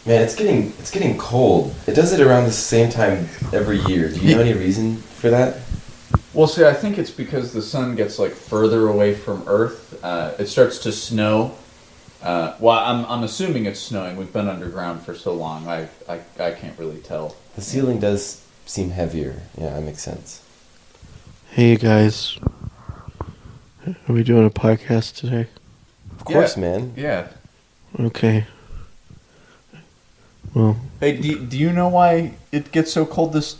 Man, it's getting cold. It does it around the same time every year. Do you know any reason for that? Well, see, I think it's because the sun gets like further away from Earth. It starts to snow. Well, I'm assuming it's snowing. We've been underground for so long. I can't really tell. The ceiling does seem heavier. Yeah, that makes sense. Hey guys, are we doing a podcast today? Of course, man. Yeah. Okay. Well, Hey, do you know why it gets so cold this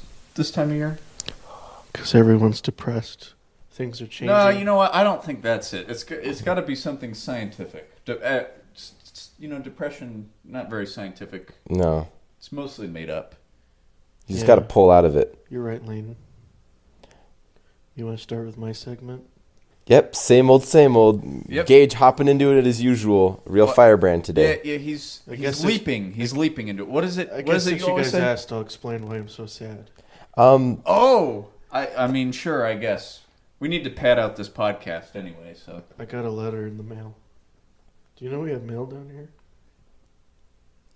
time of year? because everyone's depressed. Things are changing. No, you know what? I don't think that's it. It's got to be something scientific. Depression, not very scientific. No. It's mostly made up. You just got to pull out of it. You're right, Layden. You want to start with my segment? Yep, same old, same old. Yep. Gage hopping into it as usual. Real firebrand today. Yeah, he's guess leaping. He's leaping into it. What is it? I What guess is it since you you always guys say? asked, I'll explain why I'm so sad. Oh, I mean, sure, I guess. We need to pad out this podcast anyway, so. I got a letter in the mail. Do you know we have mail down here?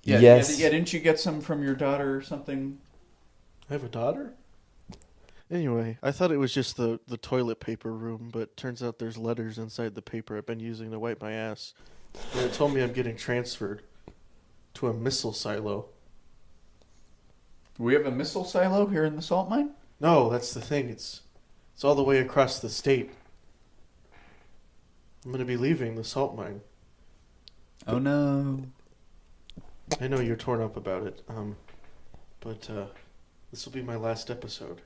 Yeah, Yes. Yeah, didn't you get some from your daughter or something? I have a daughter? Anyway, I thought it was just the toilet paper room, but turns out there's letters inside the paper I've been using to wipe my ass. And it told me I'm getting transferred to a missile silo. We have a missile silo here in the salt mine? No, that's the thing. It's all the way across the state. I'm going to be leaving the salt mine. Oh no. I know you're torn up about it, but this will be my last episode.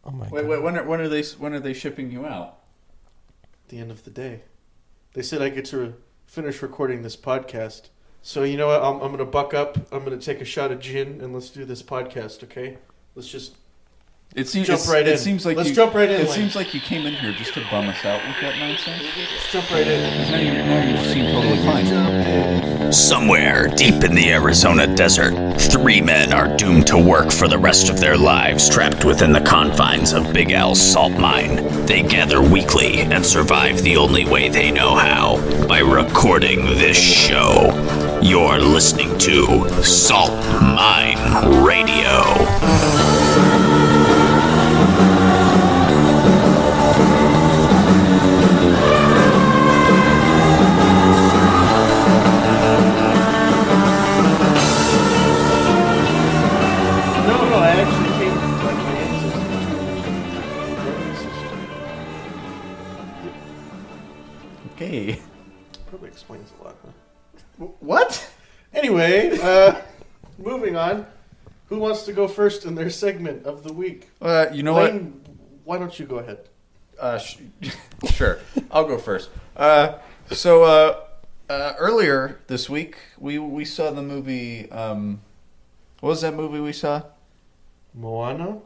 Oh my Wait, god. when are they shipping you out? At the end of the day. They said I get to finish recording this podcast. So you know what? I'm going to buck up. I'm going to take a shot of gin, and let's do this podcast, okay? Let's just jump right in. It seems like Let's jump right in. It Lane. seems like you came in here just to bum us out with that nonsense. Let's jump right in. Now you seem totally fine. Somewhere deep in the Arizona desert, 3 men are doomed to work for the rest of their lives trapped within the confines of Big Al's salt mine. They gather weekly and survive the only way they know how, by recording this show. You're listening to Salt Mine Radio. No, I actually came from my ancestors. Okay. Probably explains a lot, huh? What? Anyway, moving on. Who wants to go first in their segment of the week? You know what? Lane, why don't you go ahead? Sure. I'll go first. Earlier this week, we saw the movie. What was that movie we saw? Moana?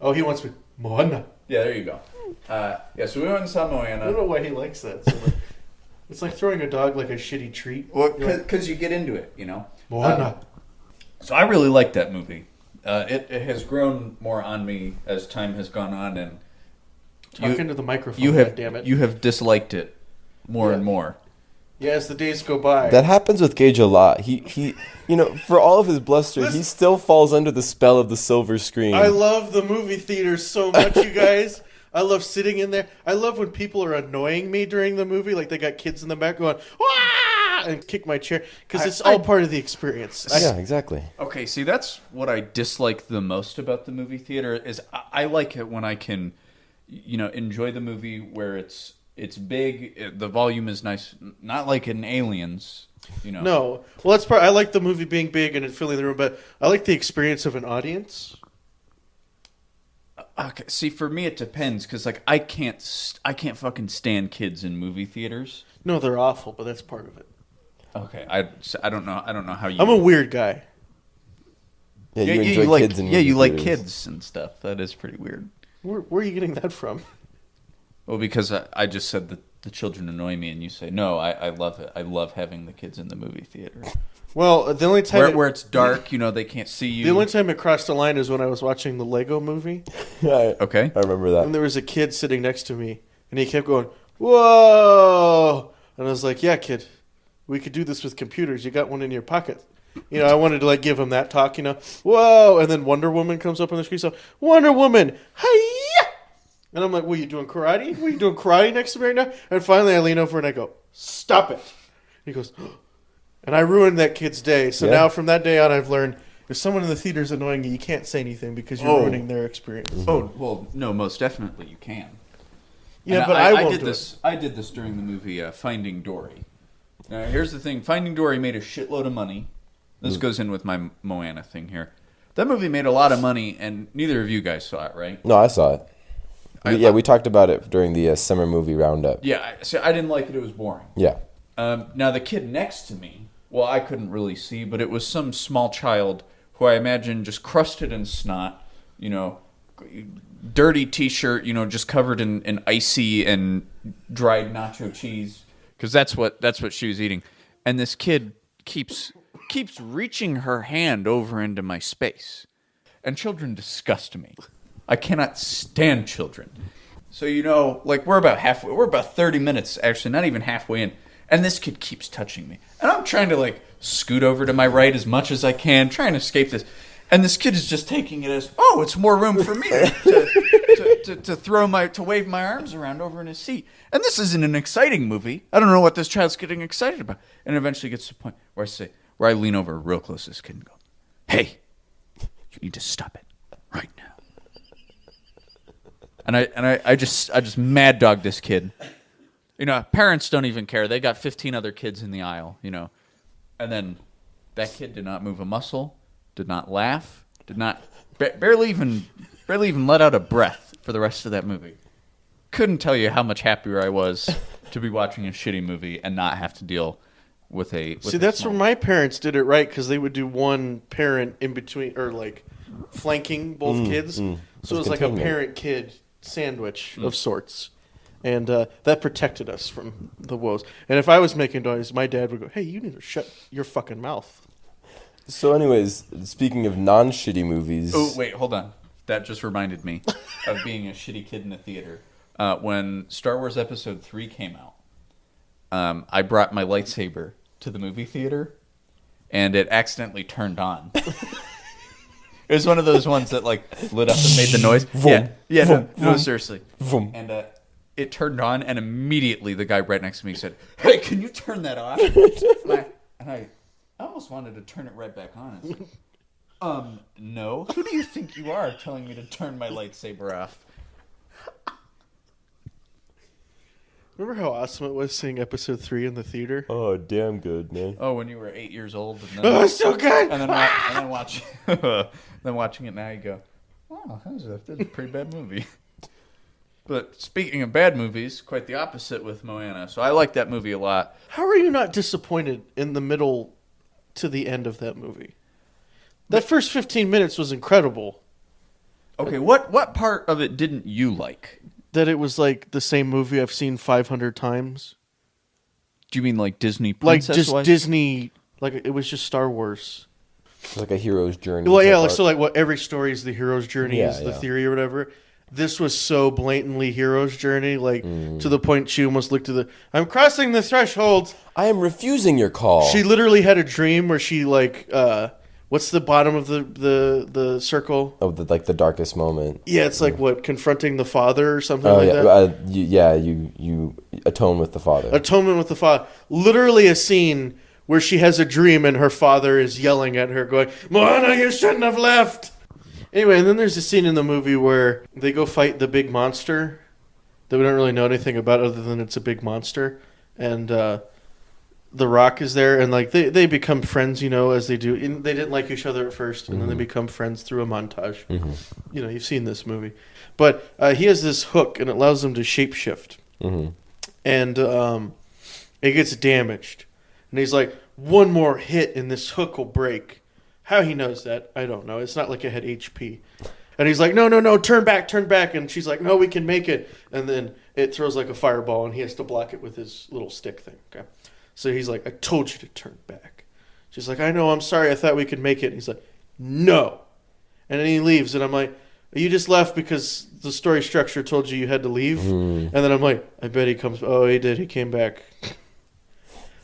Oh, he wants me. Moana. Yeah, there you go. So we went and saw I don't Moana. know why he likes that. So much. It's like throwing a dog like a shitty treat. Well, because you get into it, you know. Moana. So I really liked that movie. It has grown more on me as time has gone on, and Talk into the microphone, you have goddammit. you have disliked it more and more. Yeah, as the days go by. That happens with Gage a lot. He for all of his bluster, he still falls under the spell of the silver screen. I love the movie theaters so much, you guys. I love sitting in there. I love when people are annoying me during the movie, like they got kids in the back going, "Wah!" and kick my chair, because it's all part of the experience. Yeah, exactly. Okay, see, that's what I dislike the most about the movie theater is I like it when I can, enjoy the movie where it's big, the volume is nice, not like in Aliens, No. Well, that's part. I like the movie being big and it filling the room, but I like the experience of an audience. Okay, see, for me it depends because I can't fucking stand kids in movie theaters. No, they're awful, but that's part of it. Okay, I don't know how you. I'm a weird guy. Yeah, you enjoy like kids in you movie like theaters. kids and stuff. That is pretty weird. Where are you getting that from? Well, because I just said that the children annoy me, and you say no. I love it. I love having the kids in the movie theater. Well, the only time Where it's dark, they can't see you. the only time it crossed the line is when I was watching the Lego movie, Okay. I remember that. and there was a kid sitting next to me, and he kept going, "Whoa!" And I was like, "Yeah, kid, we could do this with computers. You got one in your pocket. You know, I wanted to like give him that talk, you know. Whoa, and then Wonder Woman comes up on the screen. So Wonder Woman, hi-ya! And I'm like, what, are you doing karate? What, are you doing karate next to me right now? And finally I lean over and I go, stop it. And he goes, and I ruined that kid's day. So now from that day on I've learned if someone in the theater is annoying you, you can't say anything because you're ruining their experience. Oh, well, no, most definitely you can. Yeah, And but I won't do it. I did this during the movie Finding Dory. Now, here's the thing. Finding Dory made a shitload of money. This goes in with my Moana thing here. That movie made a lot of money, and neither of you guys saw it, right? No, I saw it. We talked about it during the summer movie roundup. Yeah, I didn't like it. It was boring. Yeah. Now, the kid next to me, well, I couldn't really see, but it was some small child who I imagine just crusted in snot, you know, dirty T-shirt, you know, just covered in icy and dried nacho cheese, because that's what she was eating. And this kid keeps reaching her hand over into my space. And children disgust me. I cannot stand children. So, you know, like we're about 30 minutes, actually, not even halfway in. And this kid keeps touching me. And I'm trying to like scoot over to my right as much as I can, trying to escape this. And this kid is just taking it as, oh, it's more room for me to wave my arms around over in his seat. And this isn't an exciting movie. I don't know what this child's getting excited about. And eventually gets to the point where I lean over real close to this kid and go, hey, you need to stop it right now. And I just mad dog this kid. You know, parents don't even care. They got 15 other kids in the aisle, you know. And then that kid did not move a muscle, did not laugh, barely even let out a breath for the rest of that movie. Couldn't tell you how much happier I was to be watching a shitty movie and not have to deal with a. See, that's where my parents did it right, because they would do one parent in between, or like flanking both kids. So it was like a parent-kid sandwich of sorts. And that protected us from the woes. And if I was making noise, my dad would go, hey, you need to shut your fucking mouth. So anyways, speaking of non-shitty movies... Oh, wait, hold on. That just reminded me of being a shitty kid in the theater. When Star Wars Episode 3 came out, I brought my lightsaber to the movie theater, and it accidentally turned on. It was one of those ones that like lit up and made the noise. No, seriously. And it turned on, and immediately the guy right next to me said, hey, can you turn that off? And I almost wanted to turn it right back on. No. Who do you think you are telling me to turn my lightsaber off? Remember how awesome it was seeing Episode 3 in the theater? Oh, damn good, man. Oh, when you were 8 years old. And then, so good! And then watching it now, you go, oh, that's a pretty bad movie. But speaking of bad movies, quite the opposite with Moana. So I like that movie a lot. How are you not disappointed in the middle to the end of that movie? That first 15 minutes was incredible. Okay, what part of it didn't you like? That it was like the same movie I've seen 500 times. Do you mean like Disney princess? Like just Disney, like it was just Star Wars. It's like a hero's journey. Well, yeah, so like what every story is the hero's journey is the yeah. theory or whatever. This was so blatantly hero's journey, like to the point she almost looked at I'm crossing the threshold. I am refusing your call. She literally had a dream where she like, what's the bottom of the circle? Oh, the darkest moment. Yeah, it's like what, confronting the father or something like that? You atone with the father. Atonement with the father. Literally a scene where she has a dream and her father is yelling at her going, Moana, you shouldn't have left. Anyway, and then there's a scene in the movie where they go fight the big monster that we don't really know anything about other than it's a big monster. And The Rock is there, and like they become friends, you know, as they do. And they didn't like each other at first, and then they become friends through a montage. Mm-hmm. You know, you've seen this movie. But he has this hook, and it allows him to shapeshift. Mm-hmm. And it gets damaged. And he's like, one more hit and this hook will break. How he knows that, I don't know. It's not like it had HP. And he's like, no, turn back. And she's like, no, we can make it. And then it throws like a fireball, and he has to block it with his little stick thing. Okay. So he's like, I told you to turn back. She's like, I know, I'm sorry. I thought we could make it. And he's like, no. And then he leaves, and I'm like, you just left because the story structure told you had to leave? And then I'm like, I bet he comes. Oh, he did. He came back.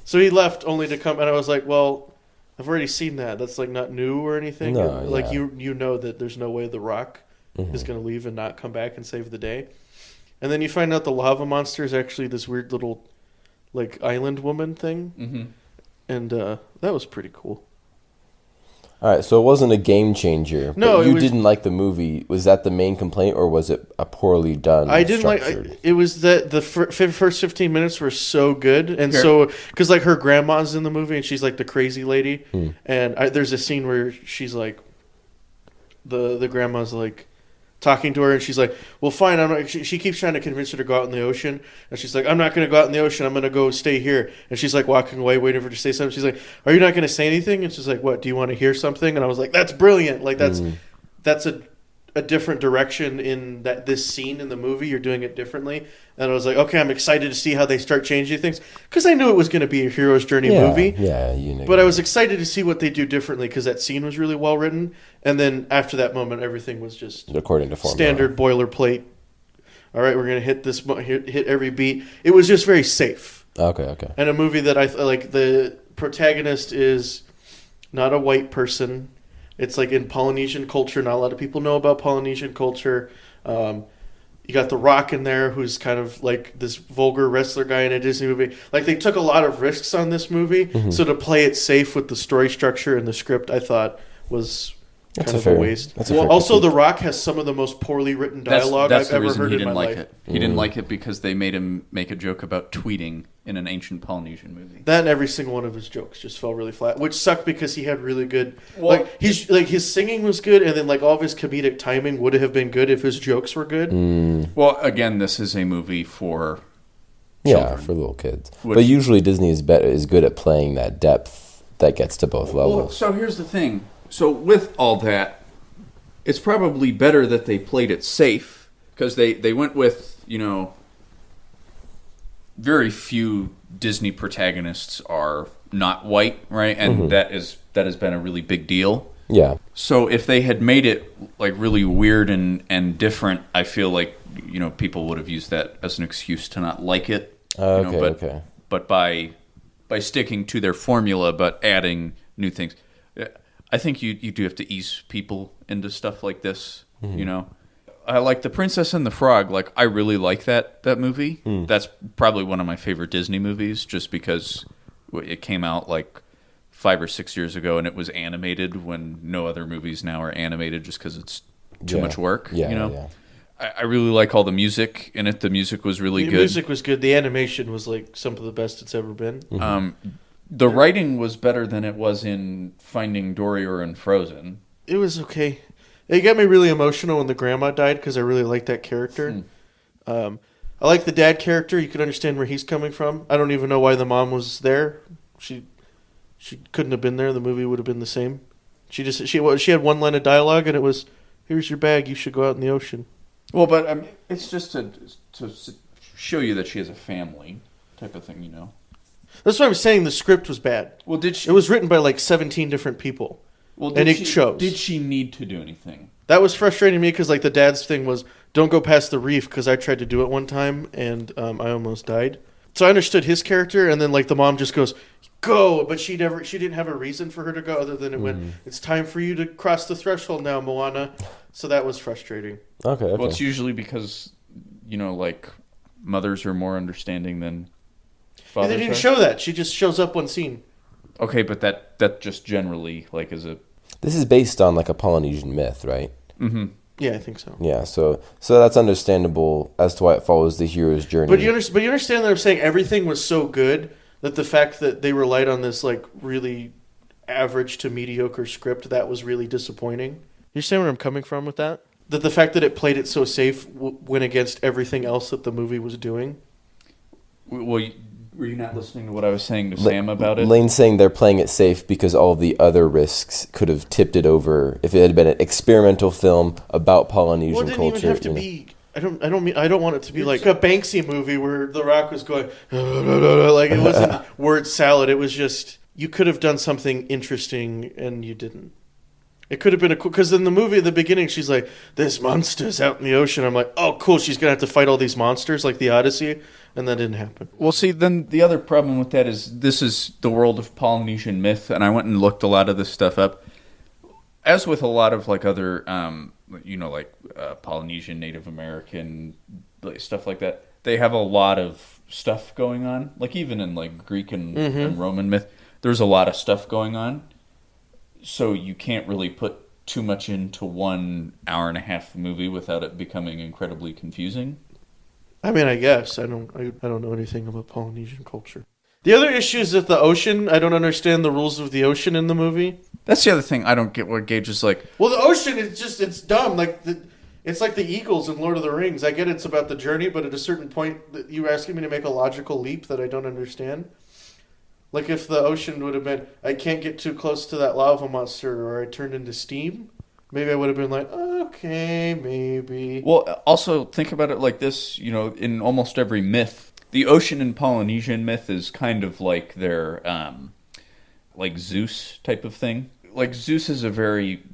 So he left only to come, and I was like, well, I've already seen that. That's like not new or anything. No, Like yeah. you know that there's no way The Rock is going to leave and not come back and save the day. And then you find out the lava monster is actually this weird little like island woman thing. Mm-hmm. And that was pretty cool. All right, so it wasn't a game changer. No, but it you was- didn't like the movie. Was that the main complaint, or was it a poorly done? I didn't structured? like. It was that the first 15 minutes were so good, and Here. so because like her grandma's in the movie, and she's like the crazy lady, Hmm. and there's a scene where she's like, the grandma's like talking to her, and she's like, "Well, fine." I'm not, she keeps trying to convince her to go out in the ocean, and she's like, "I'm not going to go out in the ocean. I'm going to go stay here." And she's like walking away, waiting for her to say something. She's like, "Are you not going to say anything?" And she's like, "What? Do you want to hear something?" And I was like, "That's brilliant! Like that's a different direction in this scene in the movie. You're doing it differently." And I was like, "Okay, I'm excited to see how they start changing things," because I knew it was going to be a hero's journey movie. Yeah, you know. But I was excited to see what they do differently because that scene was really well written. And then after that moment, everything was just according to formula. standard boilerplate. All right, we're going to hit this, hit every beat. It was just very safe. Okay. And a movie that I like, the protagonist is not a white person. It's like in Polynesian culture. Not a lot of people know about Polynesian culture. You got The Rock in there, who's kind of like this vulgar wrestler guy in a Disney movie. Like, they took a lot of risks on this movie. So to play it safe with the story structure and the script, I thought was kind of a waste. That's a fair Also, critique. The Rock has some of the most poorly written dialogue That's I've the ever reason heard he in my didn't like life. it. He didn't like it because they made him make a joke about tweeting in an ancient Polynesian movie. That and every single one of his jokes just fell really flat, which sucked because he had really good. Well- like his singing was good, and then like all of his comedic timing would have been good if his jokes were good. Well, again, this is a movie for Yeah, children. for little kids. Which- But usually Disney is good at playing that depth that gets to both Well, levels. so here's the thing. So with all that, it's probably better that they played it safe because they went with, very few Disney protagonists are not white, right? And that has been a really big deal. Yeah. So if they had made it like really weird and different, I feel like people would have used that as an excuse to not like it. Okay. But by sticking to their formula but adding new things, I think you do have to ease people into stuff like this. I like The Princess and the Frog. Like, I really like that movie. That's probably one of my favorite Disney movies, just because it came out like 5 or 6 years ago, and it was animated when no other movies now are animated, just because it's too much work. Yeah. I really like all the music in it. The music was really The good. music was good. The animation was like some of the best it's ever been. The writing was better than it was in Finding Dory or in Frozen. It was okay. It got me really emotional when the grandma died because I really liked that character. I like the dad character. You could understand where he's coming from. I don't even know why the mom was there. She couldn't have been there. The movie would have been the same. She had one line of dialogue, and it was, "Here's your bag. You should go out in the ocean." Well, but I mean, it's just to show you that she has a family type of thing, That's what I'm saying. The script was bad. Well, did she? It was written by like 17 different people. Well, and it shows. Did she need to do anything? That was frustrating me because like the dad's thing was, don't go past the reef, because I tried to do it one time and I almost died. So I understood his character, and then like the mom just goes, "Go," but she didn't have a reason for her to go other than it went, "It's time for you to cross the threshold now, Moana." So that was frustrating. Okay. Well, it's usually because like mothers are more understanding than fathers. They didn't are. show that. She just shows up one scene. Okay, but that just generally like is a. This is based on like a Polynesian myth, right? Mm-hmm. Yeah, I think so. Yeah, so that's understandable as to why it follows the hero's journey. But you understand that I'm saying everything was so good that the fact that they relied on this like really average to mediocre script, that was really disappointing. You understand where I'm coming from with that? That the fact that it played it so safe went against everything else that the movie was doing. Well, were you not listening to what I was saying to Sam about it? Lane's saying they're playing it safe because all of the other risks could have tipped it over if it had been an experimental film about Polynesian Well, it didn't culture. even have to be. I don't want it to be like a Banksy movie where The Rock was going like it wasn't word salad. It was just, you could have done something interesting and you didn't. It could have been because in the movie at the beginning she's like, "This monster's out in the ocean." I'm like, "Oh, cool! She's gonna have to fight all these monsters like the Odyssey." And that didn't happen. Well, see, then the other problem with that is this is the world of Polynesian myth, and I went and looked a lot of this stuff up. As with a lot of like other, Polynesian, Native American stuff like that, they have a lot of stuff going on. Like even in like Greek and Roman myth, there's a lot of stuff going on. So you can't really put too much into 1 hour-and-a-half movie without it becoming incredibly confusing. I mean, I guess. I don't know anything about Polynesian culture. The other issue is that the ocean, I don't understand the rules of the ocean in the movie. That's the other thing. I don't get what Gage is like. Well, the ocean is just, it's dumb. It's like the eagles in Lord of the Rings. I get it's about the journey, but at a certain point, you're asking me to make a logical leap that I don't understand. Like if the ocean would have been, I can't get too close to that lava monster or I turned into steam, maybe I would have been like, okay, maybe. Well, also think about it like this, in almost every myth, the ocean in Polynesian myth is kind of like their, like Zeus type of thing. Like Zeus is a very,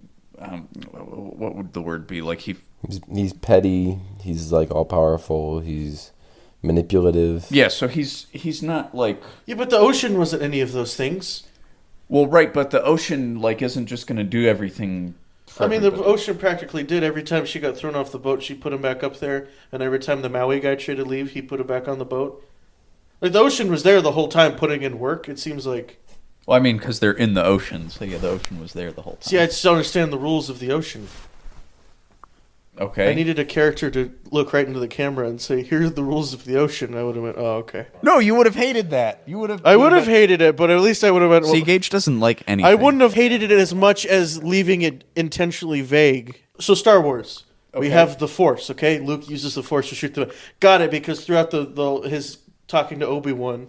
what would the word be? Like he's petty. He's like all powerful. He's manipulative. Yeah, so he's not like... Yeah, but the ocean wasn't any of those things. Well, right, but the ocean like isn't just going to do everything for the everybody. ocean practically did. Every time she got thrown off the boat, she put him back up there, and every time the Maui guy tried to leave, he put him back on the boat. Like, the ocean was there the whole time putting in work, it seems like. Well, I mean, because they're in the ocean, so yeah, the ocean was there the whole time. See, I just don't understand the rules of the ocean. Okay. I needed a character to look right into the camera and say, "Here's the rules of the ocean." I would have went, "Oh, okay." No, you would have hated that. I would have hated it, but at least I would have went. See, Gage doesn't like anything. I wouldn't have hated it as much as leaving it intentionally vague. So Star Wars, we have the Force. Okay, Luke uses the Force to shoot the. Got it, because throughout his talking to Obi-Wan,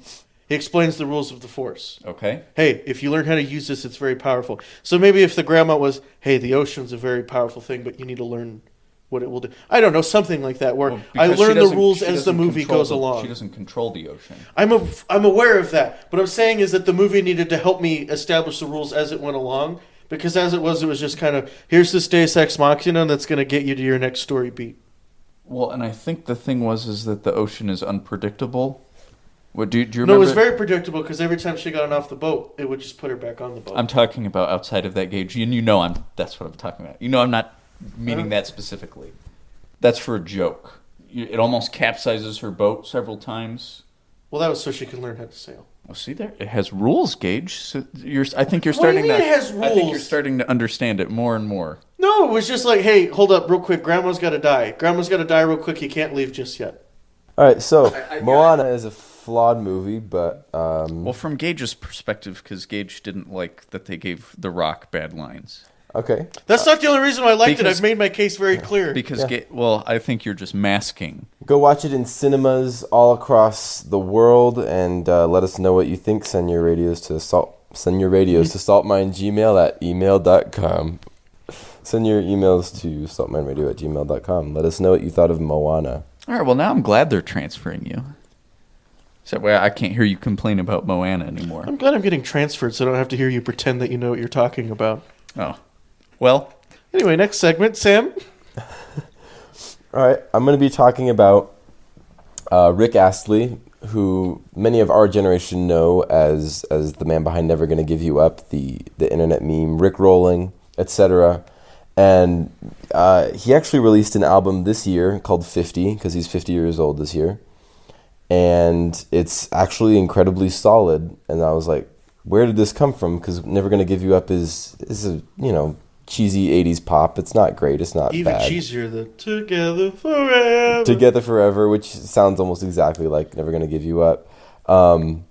he explains the rules of the Force. Okay. Hey, if you learn how to use this, it's very powerful. So maybe if the grandma was, "Hey, the ocean's a very powerful thing, but you need to learn what it will do." I don't know, something like that, where I learn the rules as the movie goes along. She doesn't control the ocean. I'm aware of that. What I'm saying is that the movie needed to help me establish the rules as it went along, because as it was just kind of, here's this Deus Ex Machina that's going to get you to your next story beat. Well, and I think the thing is that the ocean is unpredictable. What do you remember? No, it was very predictable, because every time she got off the boat, it would just put her back on the boat. I'm talking about outside of that, Gage, and that's what I'm talking about. I'm not meaning that specifically. That's for a joke. It almost capsizes her boat several times. Well, that was so she could learn how to sail. Oh, see there, it has rules, Gage. So I think you're What do starting you mean it has I think you're rules? starting to understand it more and more. No, it was just like, hey, hold up real quick. Grandma's got to die. Grandma's got to die real quick. You can't leave just yet. All right, so Moana is a flawed movie, but Well, from Gage's perspective, because Gage didn't like that they gave The Rock bad lines. okay. That's not the only reason why I liked it. Because- I've made my case very clear. Because, I think you're just masking. Go watch it in cinemas all across the world, and let us know what you think. Send your radios to saltminegmail@email.com. Send your emails to saltmineradio@gmail.com. Let us know what you thought of Moana. All right, well, now I'm glad they're transferring you. So that way I can't hear you complain about Moana anymore. I'm glad I'm getting transferred so I don't have to hear you pretend that you know what you're talking about. Oh. Well, Anyway, next segment, Sam. All right, I'm going to be talking about Rick Astley, who many of our generation know as the man behind Never Gonna Give You Up, the internet meme, Rick rolling, etc. And he actually released an album this year called 50, because he's 50 years old this year. And it's actually incredibly solid. And I was like, where did this come from? Because Never Gonna Give You Up is a, cheesy 80s pop. It's not great. It's not Even bad. cheesier than Together Forever. Together Forever, which sounds almost exactly like Never Gonna Give You Up. So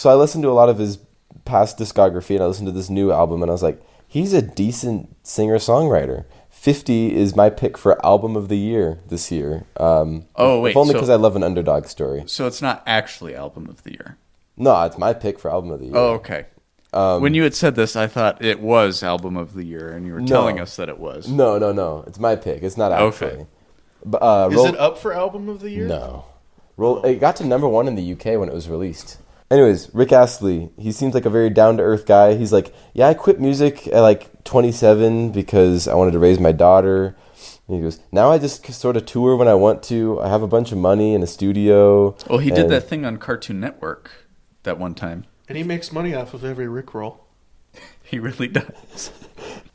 I listened to a lot of his past discography, and I listened to this new album, and I was like, he's a decent singer-songwriter. 50 is my pick for Album of the Year this year. wait, if only so- because I love an underdog story. so it's not actually Album of the Year. No, it's my pick for Album of the Year. Oh, okay. When you had said this, I thought it was Album of the Year, and you were telling us that it was. No. It's my pick. It's not actually. Okay. But, Is it up for Album of the Year? No. It got to number 1 in the UK when it was released. Anyways, Rick Astley, he seems like a very down-to-earth guy. He's like, yeah, I quit music at 27 because I wanted to raise my daughter. And he goes, now I just sort of tour when I want to. I have a bunch of money in a studio. Well, he did that thing on Cartoon Network that one time. And he makes money off of every Rickroll. He really does.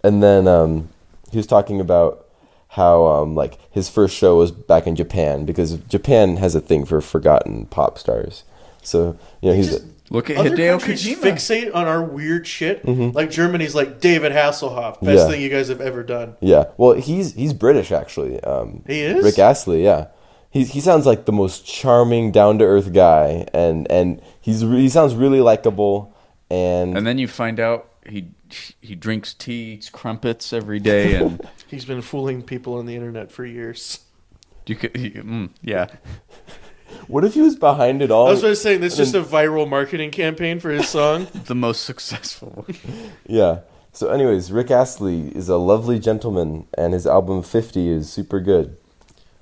And then he was talking about how like his first show was back in Japan, because Japan has a thing for forgotten pop stars. So, you know, he's... Look at Other Hideo countries Kojima. fixate on our weird shit. Mm-hmm. Like Germany's like David Hasselhoff, best thing you guys have ever done. Yeah, well, he's British, actually. He is? Rick Astley, yeah. He sounds like the most charming, down-to-earth guy, and he sounds really likable. And then you find out he drinks tea, eats crumpets every day, and He's been fooling people on the internet for years. yeah. what if he was behind it all? I was just saying, this is just a viral marketing campaign for his song. The most successful one. Yeah. So anyways, Rick Astley is a lovely gentleman, and his album 50 is super good.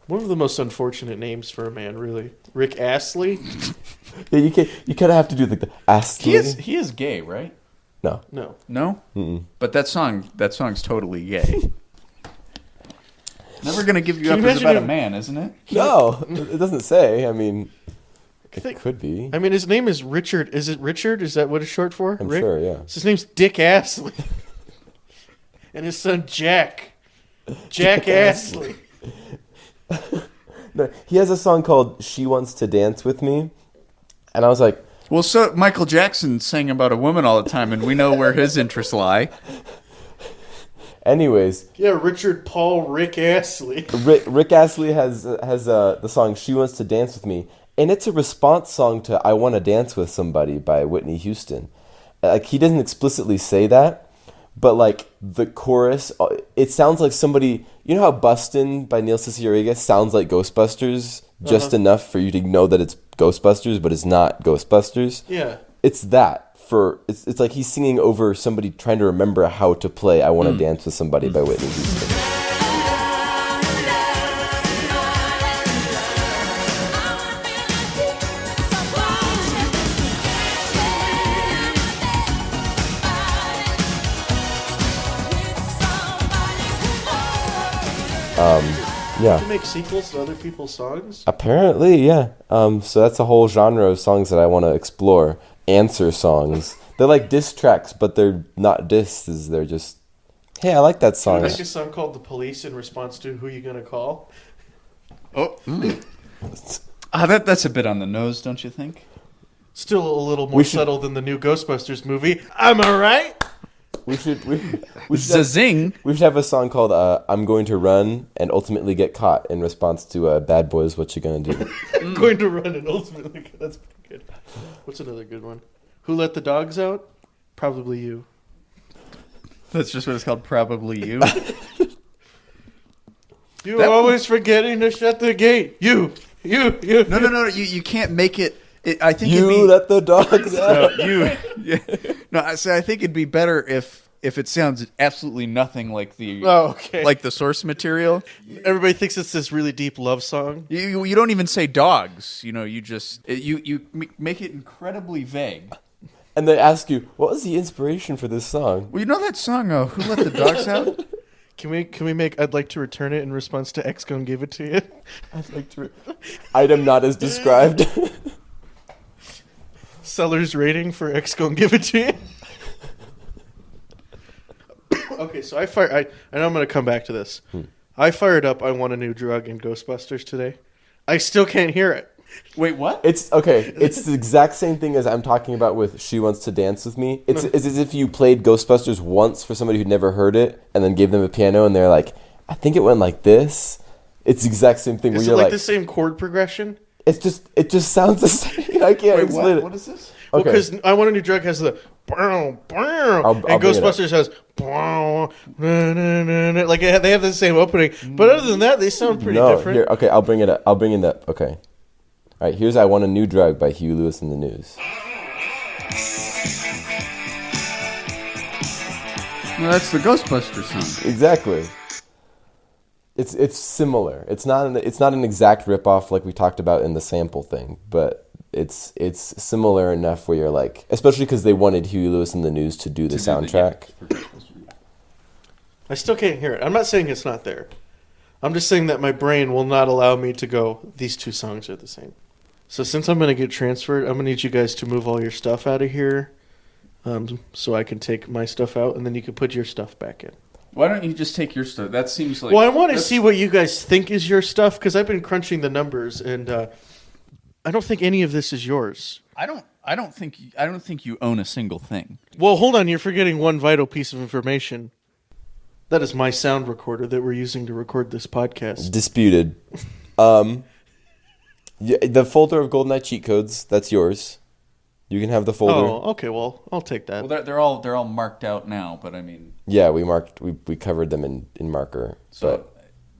One of the most unfortunate names for a man, really. Rick Astley? Yeah, you kind of have to do the Astley. He is gay, right? No. No. No? Mm-mm. But that song's totally gay. Never gonna give you Can up you is imagine about a him- man, isn't it? No, it doesn't say. I mean, it could be. I mean, his name is Richard. Is it Richard? Is that what it's short for? I'm Rick? sure, yeah. His name's Dick Astley. And his son, Jack. Jack Astley. No, he has a song called "She Wants to Dance with Me," and I was like, Well, so Michael Jackson sang about a woman all the time, and we know where his interests lie. anyways, Yeah, Richard Paul Rick Astley. Rick Astley has the song "She Wants to Dance with Me," and it's a response song to "I Want to Dance with Somebody" by Whitney Houston. Like, he doesn't explicitly say that, but like the chorus, it sounds like somebody. You know how "Bustin'" by Neil Cicierega sounds like Ghostbusters, just enough for you to know that it's Ghostbusters, but it's not Ghostbusters. Yeah. It's that. It's like he's singing over somebody trying to remember how to play "I Want to Dance with Somebody" by Whitney Houston. Yeah. To make sequels to other people's songs? Apparently, yeah. So that's a whole genre of songs that I want to explore. Answer songs. They're like diss tracks, but they're not disses. They're just, hey, I like that song. Make a song called "The Police" in response to "Who You Gonna Call." Oh, that's a bit on the nose, don't you think? Still a little more subtle than the new Ghostbusters movie. Am I right? We should Zazing! we should have a song called "I'm Going to Run and Ultimately Get Caught" in response to "Bad Boys, What You Gonna Do." I'm going to run and ultimately. That's pretty good. What's another good one? Who let the dogs out? Probably you. That's just what it's called, probably you. You're always forgetting to shut the gate. You. No. You can't make it. I think You it'd be, let the dogs out. No, you. Yeah. No, I think it'd be better if it sounds absolutely nothing like the like the source material. Everybody thinks it's this really deep love song. You don't even say dogs. You know, you just you make it incredibly vague. And they ask you, what was the inspiration for this song? Well, you know that song, "Who Let the Dogs Out"? Can we make "I'd like to return it" in response to "X Gon Give It to You"? I'd like to. Item not as described. Seller's rating for "X Gon Give It to You." Okay, so I know I'm going to come back to this. I fired up "I Want a New Drug" in Ghostbusters today. I still can't hear it. Wait, what? It's okay. It's the exact same thing as I'm talking about with "She Wants to Dance with Me." It's as if you played Ghostbusters once for somebody who'd never heard it, and then gave them a piano, and they're like, "I think it went like this." It's the exact same thing. Is where it you're like like the same chord progression? it just sounds the same. I can't explain it. What is this? Well, Okay. because "I Want a New Drug" has the bow, bow, I'll and bring it Ghostbusters has bow, na, na, na, na. Like they have the same opening, but other than that, they sound pretty different. Here, okay, I'll bring it up. I'll bring it up. Okay. All right, here's "I Want a New Drug" by Huey Lewis and the News. No, that's the Ghostbusters song. Exactly. It's similar. It's not an exact ripoff like we talked about in the sample thing, but it's similar enough where you're like, especially because they wanted Huey Lewis and the News to do the soundtrack. I still can't hear it. I'm not saying it's not there. I'm just saying that my brain will not allow me to go, these two songs are the same. So since I'm going to get transferred, I'm going to need you guys to move all your stuff out of here so I can take my stuff out, and then you can put your stuff back in. Why don't you just take your stuff? That seems like... Well, I want to see what you guys think is your stuff, because I've been crunching the numbers, and I don't think any of this is yours. I don't think you own a single thing. Well, hold on. You're forgetting one vital piece of information. That is my sound recorder that we're using to record this podcast. Disputed. The folder of GoldenEye cheat codes, that's yours. You can have the folder. Oh, okay. Well, I'll take that. Well, they're all marked out now, but I mean... Yeah, we covered them in marker. So,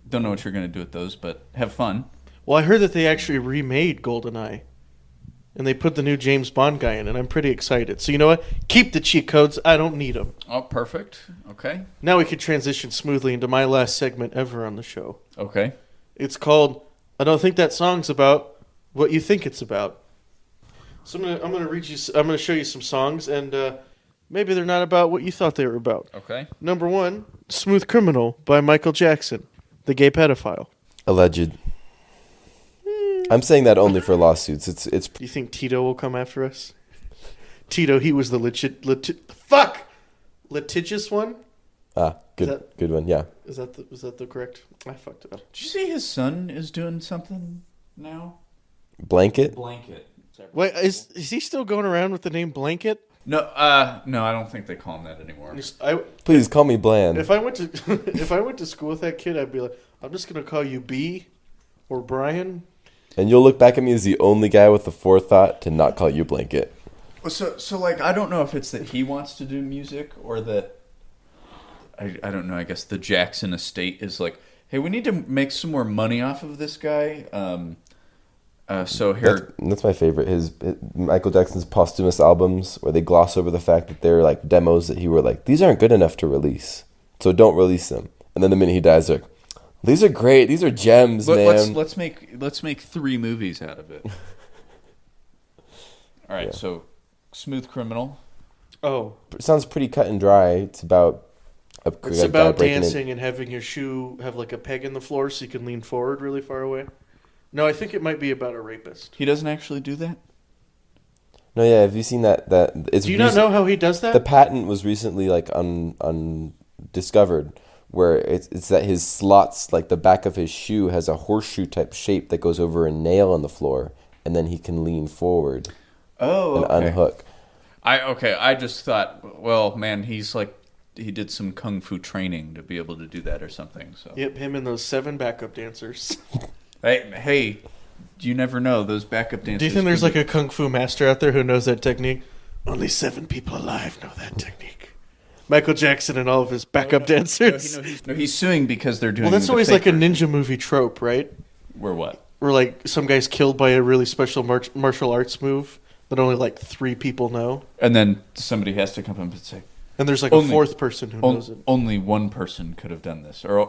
don't know what you're going to do with those, but have fun. Well, I heard that they actually remade GoldenEye. And they put the new James Bond guy in, and I'm pretty excited. So you know what? Keep the cheat codes. I don't need them. Oh, perfect. Okay. Now we can transition smoothly into my last segment ever on the show. Okay. It's called, I don't think that song's about what you think it's about. So I'm gonna show you some songs, and maybe they're not about what you thought they were about. Okay. Number 1, Smooth Criminal by Michael Jackson, the gay pedophile. Alleged. I'm saying that only for lawsuits. It's. Do you think Tito will come after us? Tito, he was the litigious one? Good one, yeah. Was that the correct? I fucked it up. Did you see his son is doing something now? Blanket? Blanket. Wait, is he still going around with the name Blanket? No, I don't think they call him that anymore. Please call me Bland. If I went to school with that kid, I'd be like, I'm just gonna call you B or Brian. And you'll look back at me as the only guy with the forethought to not call you Blanket. So like, I don't know if it's that he wants to do music or that, I don't know, I guess the Jackson estate is like, hey, we need to make some more money off of this guy. So here... That's my favorite. His Michael Jackson's posthumous albums where they gloss over the fact that they're like demos that he were like, these aren't good enough to release, so don't release them. And then the minute he dies, they're like, these are great. These are gems, man. Let's make 3 movies out of it. All right, So Smooth Criminal. Oh, it sounds pretty cut and dry. It's about dancing and having your shoe have like a peg in the floor so you can lean forward really far away. No, I think it might be about a rapist. He doesn't actually do that? No, yeah. Have you seen that? Do you not know how he does that? The patent was recently like undiscovered. Where it's that his slots, like the back of his shoe, has a horseshoe type shape that goes over a nail on the floor, and then he can lean forward and unhook. I just thought, well, man, he's like, he did some kung fu training to be able to do that or something. So yep, him and those 7 backup dancers. Hey, you never know, those backup dancers. Do you think there's like a kung fu master out there who knows that technique? Only 7 people alive know that technique. Michael Jackson and all of his backup dancers. No, he's suing because they're doing. Well, that's always like a ninja movie trope, right? Where what? Where like some guy's killed by a really special martial arts move that only like 3 people know, and then somebody has to come up and say, and there's like a 4th person who knows it. Only one person could have done this, or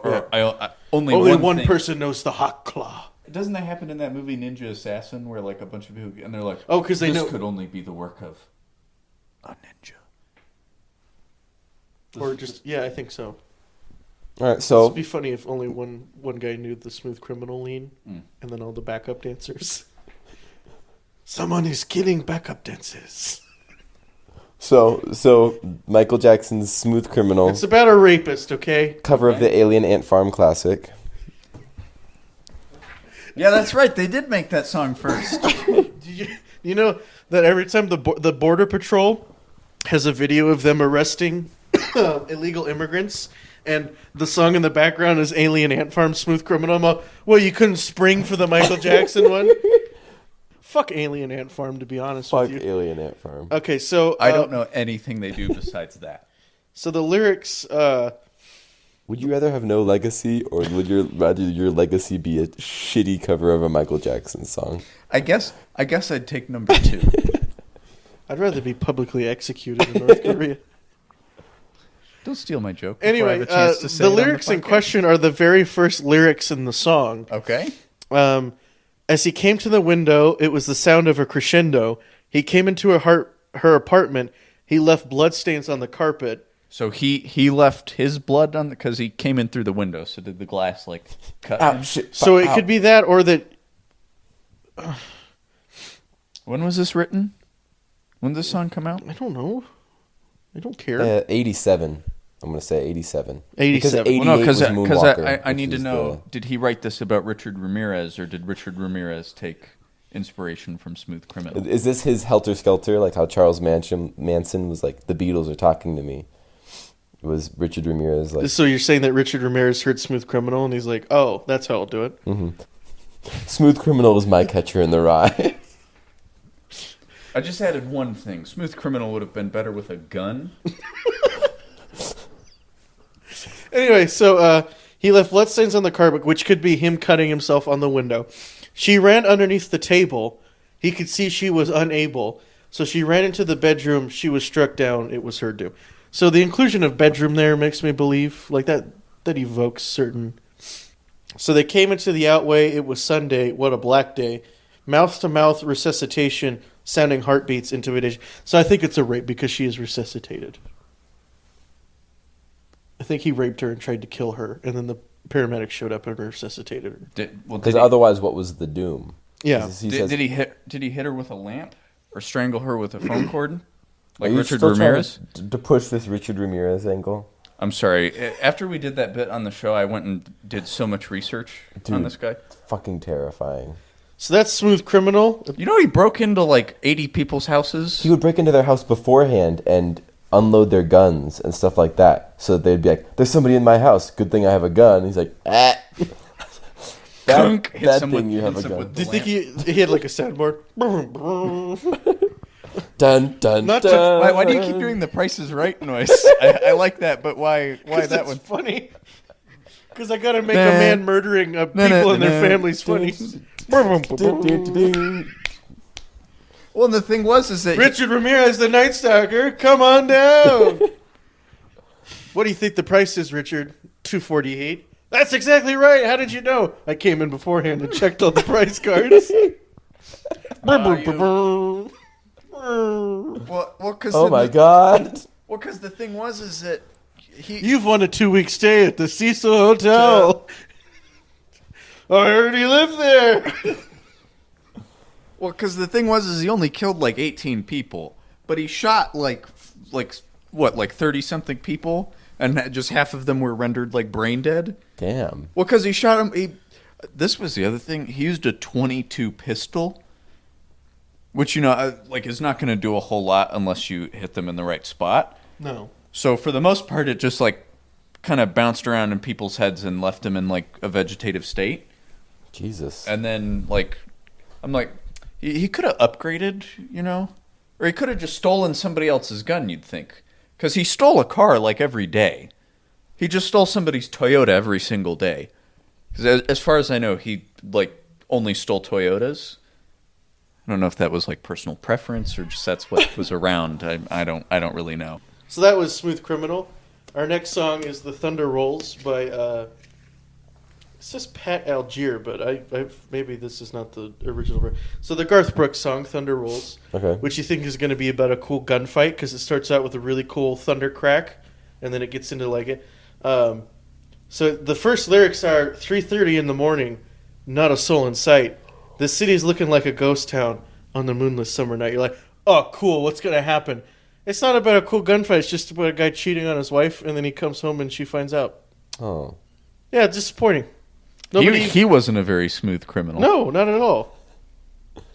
only one person knows the hot claw. Doesn't that happen in that movie Ninja Assassin, where like a bunch of people and they're like, oh, because this could only be the work of a ninja. Or just, yeah, I think so. All right, so it'd be funny if only one guy knew the Smooth Criminal lean, and then all the backup dancers. Someone is killing backup dancers. So Michael Jackson's Smooth Criminal. It's about a rapist, okay? Cover of the Alien Ant Farm classic. Yeah, that's right. They did make that song first. You know that every time the Border Patrol has a video of them arresting illegal immigrants, and the song in the background is Alien Ant Farm Smooth Criminal. Well, you couldn't spring for the Michael Jackson one? Fuck Alien Ant Farm, to be honest with you. Fuck Alien Ant Farm. Okay, so... I don't know anything they do besides that. So the lyrics... would you rather have no legacy, or would rather your legacy be a shitty cover of a Michael Jackson song? I guess I'd take number 2. I'd rather be publicly executed in North Korea. Don't steal my joke. Anyway, the lyrics in question are the very first lyrics in the song. Okay. As he came to the window, it was the sound of a crescendo. He came into her apartment. He left bloodstains on the carpet. So he left his blood on because he came in through the window. So did the glass like cut him? Shit. So it could be that, or that. When was this written? When did this song come out? I don't know. I don't care. 87. I'm going to say 87. 87. Because 88 Well, no, was Moonwalker, I need to which know, did he write this about Richard Ramirez, or did Richard Ramirez take inspiration from Smooth Criminal? Is this his Helter Skelter, like how Charles Manson was like, the Beatles are talking to me? It was Richard Ramirez. Like, So you're saying that Richard Ramirez heard Smooth Criminal and he's like, oh, that's how I'll do it. Smooth Criminal was my Catcher in the Rye. I just added one thing. Smooth Criminal would have been better with a gun. Anyway, so he left bloodstains on the carpet, which could be him cutting himself on the window. She ran underneath the table. He could see she was unable. So she ran into the bedroom. She was struck down. It was her doom. So the inclusion of bedroom there makes me believe like that evokes certain. So they came into the outway. It was Sunday. What a black day. Mouth-to-mouth resuscitation, sounding heartbeats, intimidation. So I think it's a rape because she is resuscitated. I think he raped her and tried to kill her, and then the paramedics showed up and resuscitated her. Because otherwise, what was the doom? Yeah. Did he hit her with a lamp or strangle her with a phone cord, like Are you Richard still Ramirez? trying to push this Richard Ramirez angle? I'm sorry. After we did that bit on the show, I went and did so much research on this guy. Fucking terrifying. So that's Smooth Criminal. You know, he broke into like 80 people's houses. He would break into their house beforehand and unload their guns and stuff like that. So they'd be like, there's somebody in my house. Good thing I have a gun. He's like, ah. Bad thing you have a gun. Do you think he had like a soundboard? Dun, dun, Not dun. Why do you keep doing the Price is Right noise? I like that, but why that one? Funny. Because I gotta make a man murdering people and their families funny. Well, and the thing is that Richard Ramirez, the Night Stalker, come on down. What do you think the price is, Richard? $248. That's exactly right. How did you know? I came in beforehand and checked all the price cards. Oh my god. Well, because the thing is that You've won a 2-week stay at the Cecil Hotel. I heard he lived there. Well, because the thing is he only killed like 18 people, but he shot like 30-something people, and just half of them were rendered like brain dead. Damn. Well, because he shot him. This was the other thing. He used a .22 pistol, which is not going to do a whole lot unless you hit them in the right spot. No. So for the most part, it just like kind of bounced around in people's heads and left them in like a vegetative state. Jesus. And then I'm like, he could have upgraded, or he could have just stolen somebody else's gun. You'd think, because he stole a car like every day. He just stole somebody's Toyota every single day. Because as far as I know, he like only stole Toyotas. I don't know if that was like personal preference or just that's what was around. I don't really know. So that was Smooth Criminal. Our next song is The Thunder Rolls by, it says Pat Algier, but maybe this is not the original. So the Garth Brooks song, Thunder Rolls, which you think is going to be about a cool gunfight because it starts out with a really cool thunder crack, and then it gets into like it. So the first lyrics are 3:30 in the morning, not a soul in sight. The city's looking like a ghost town on the moonless summer night. You're like, oh, cool, what's going to happen? It's not about a cool gunfight. It's just about a guy cheating on his wife, and then he comes home and she finds out. Oh. Yeah, disappointing. He wasn't a very smooth criminal. No, not at all.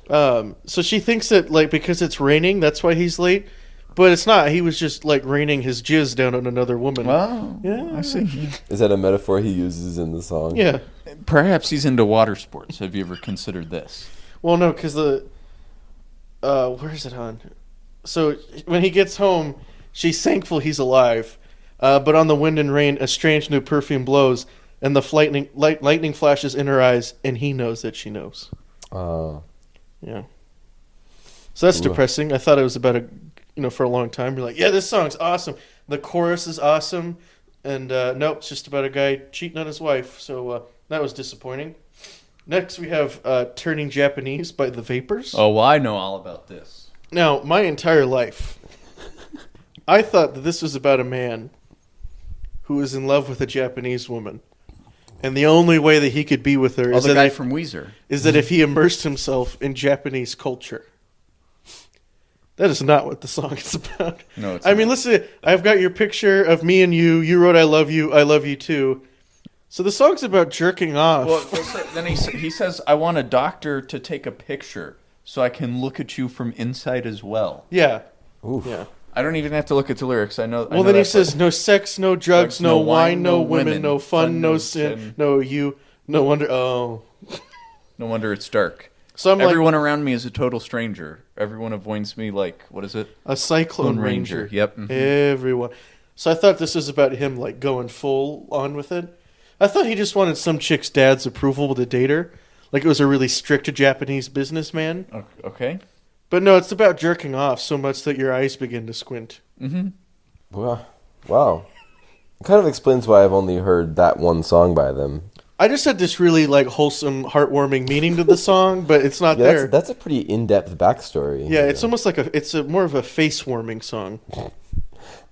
So she thinks that like because it's raining, that's why he's late. But it's not. He was just like raining his jizz down on another woman. Oh, yeah, I see. Is that a metaphor he uses in the song? Yeah. Perhaps he's into water sports. Have you ever considered this? Well, no, because where is it on? So when he gets home, she's thankful he's alive. But on the wind and rain, a strange new perfume blows, and the lightning flashes in her eyes, and he knows that she knows. Yeah. So that's depressing. I thought it was about for a long time. You're like, yeah, this song's awesome. The chorus is awesome. And nope, it's just about a guy cheating on his wife. So that was disappointing. Next, we have Turning Japanese by The Vapors. Oh, well, I know all about this. Now, my entire life, I thought that this was about a man who was in love with a Japanese woman. And the only way that he could be with her the guy from Weezer. is that if he immersed himself in Japanese culture. That is not what the song is about. No, it's I mean, listen, I've got your picture of me and you. You wrote I love you too. So the song's about jerking off. Well, then he says, I want a doctor to take a picture so I can look at you from inside as well. Yeah. Oof. Yeah. I don't even have to look at the lyrics. I know. Well, then he says, no sex, no drugs, no wine, no women, no fun, no sin, no you. No wonder. Oh. No wonder it's dark. So I'm Everyone around me is a total stranger. Everyone avoids me like, what is it? a cyclone ranger. Yep. Mhm. Everyone. So I thought this was about him like going full on with it. I thought he just wanted some chick's dad's approval to date her. Like it was a really strict Japanese businessman. Okay. But no, it's about jerking off so much that your eyes begin to squint. Well, wow. It kind of explains why I've only heard that one song by them. I just had this really like wholesome, heartwarming meaning to the song, but it's not there. That's a pretty in-depth backstory. Yeah, it's almost like it's more of a face-warming song.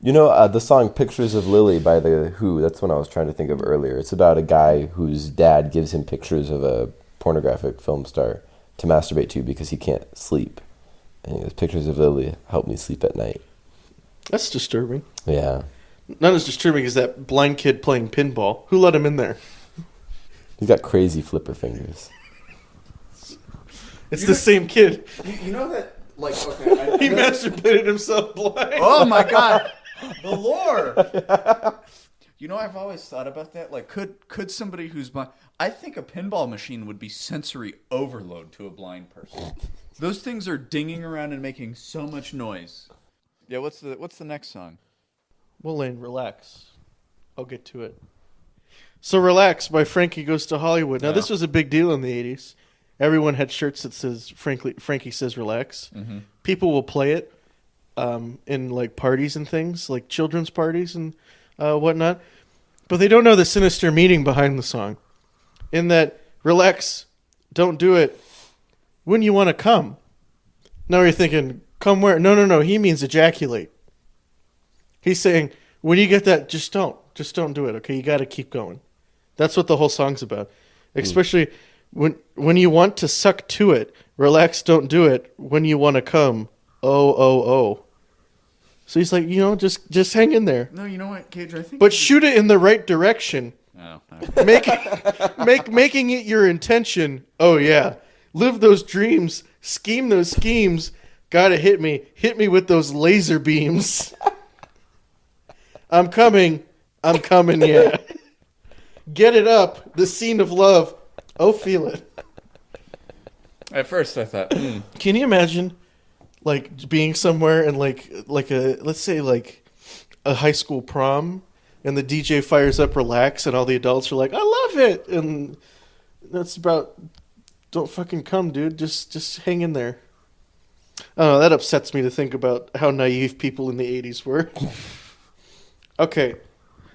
You know, the song Pictures of Lily by The Who, that's what I was trying to think of earlier. It's about a guy whose dad gives him pictures of a pornographic film star to masturbate to because he can't sleep. And he goes, pictures of Lily help me sleep at night. That's disturbing. Yeah. Not as disturbing as that blind kid playing pinball. Who let him in there? He's got crazy flipper fingers. It's the same kid. You know that, like, okay. He masturbated himself blind. Oh my God. The lore. You know, I've always thought about that. Like, could somebody who's blind... I think a pinball machine would be sensory overload to a blind person. Those things are dinging around and making so much noise. Yeah, what's the next song? Well, Lane, relax. I'll get to it. So Relax by Frankie Goes to Hollywood. Now, this was a big deal in the 80s. Everyone had shirts that says, Frankie Says Relax. Mm-hmm. People will play it in, like, parties and things, like children's parties and whatnot. But they don't know the sinister meaning behind the song. In that, relax, don't do it when you want to come. Now you're thinking, come where? No, he means ejaculate. He's saying, when you get that, just don't do it, okay? You got to keep going. That's what the whole song's about. Especially when you want to suck to it, relax, don't do it. When you want to come, oh. So he's like, just hang in there. No, you know what, Gage? I think. But shoot it in the right direction. No. Making it your intention. Oh yeah, live those dreams, scheme those schemes. Gotta hit me with those laser beams. I'm coming, yeah. Get it up, the scene of love. Oh, feel it. At first, I thought, Can you imagine, like, being somewhere and like let's say like a high school prom, and the DJ fires up Relax, and all the adults are like, I love it, and that's about, don't fucking come, dude. Just hang in there. I don't know, that upsets me to think about how naive people in the 80s were. Okay.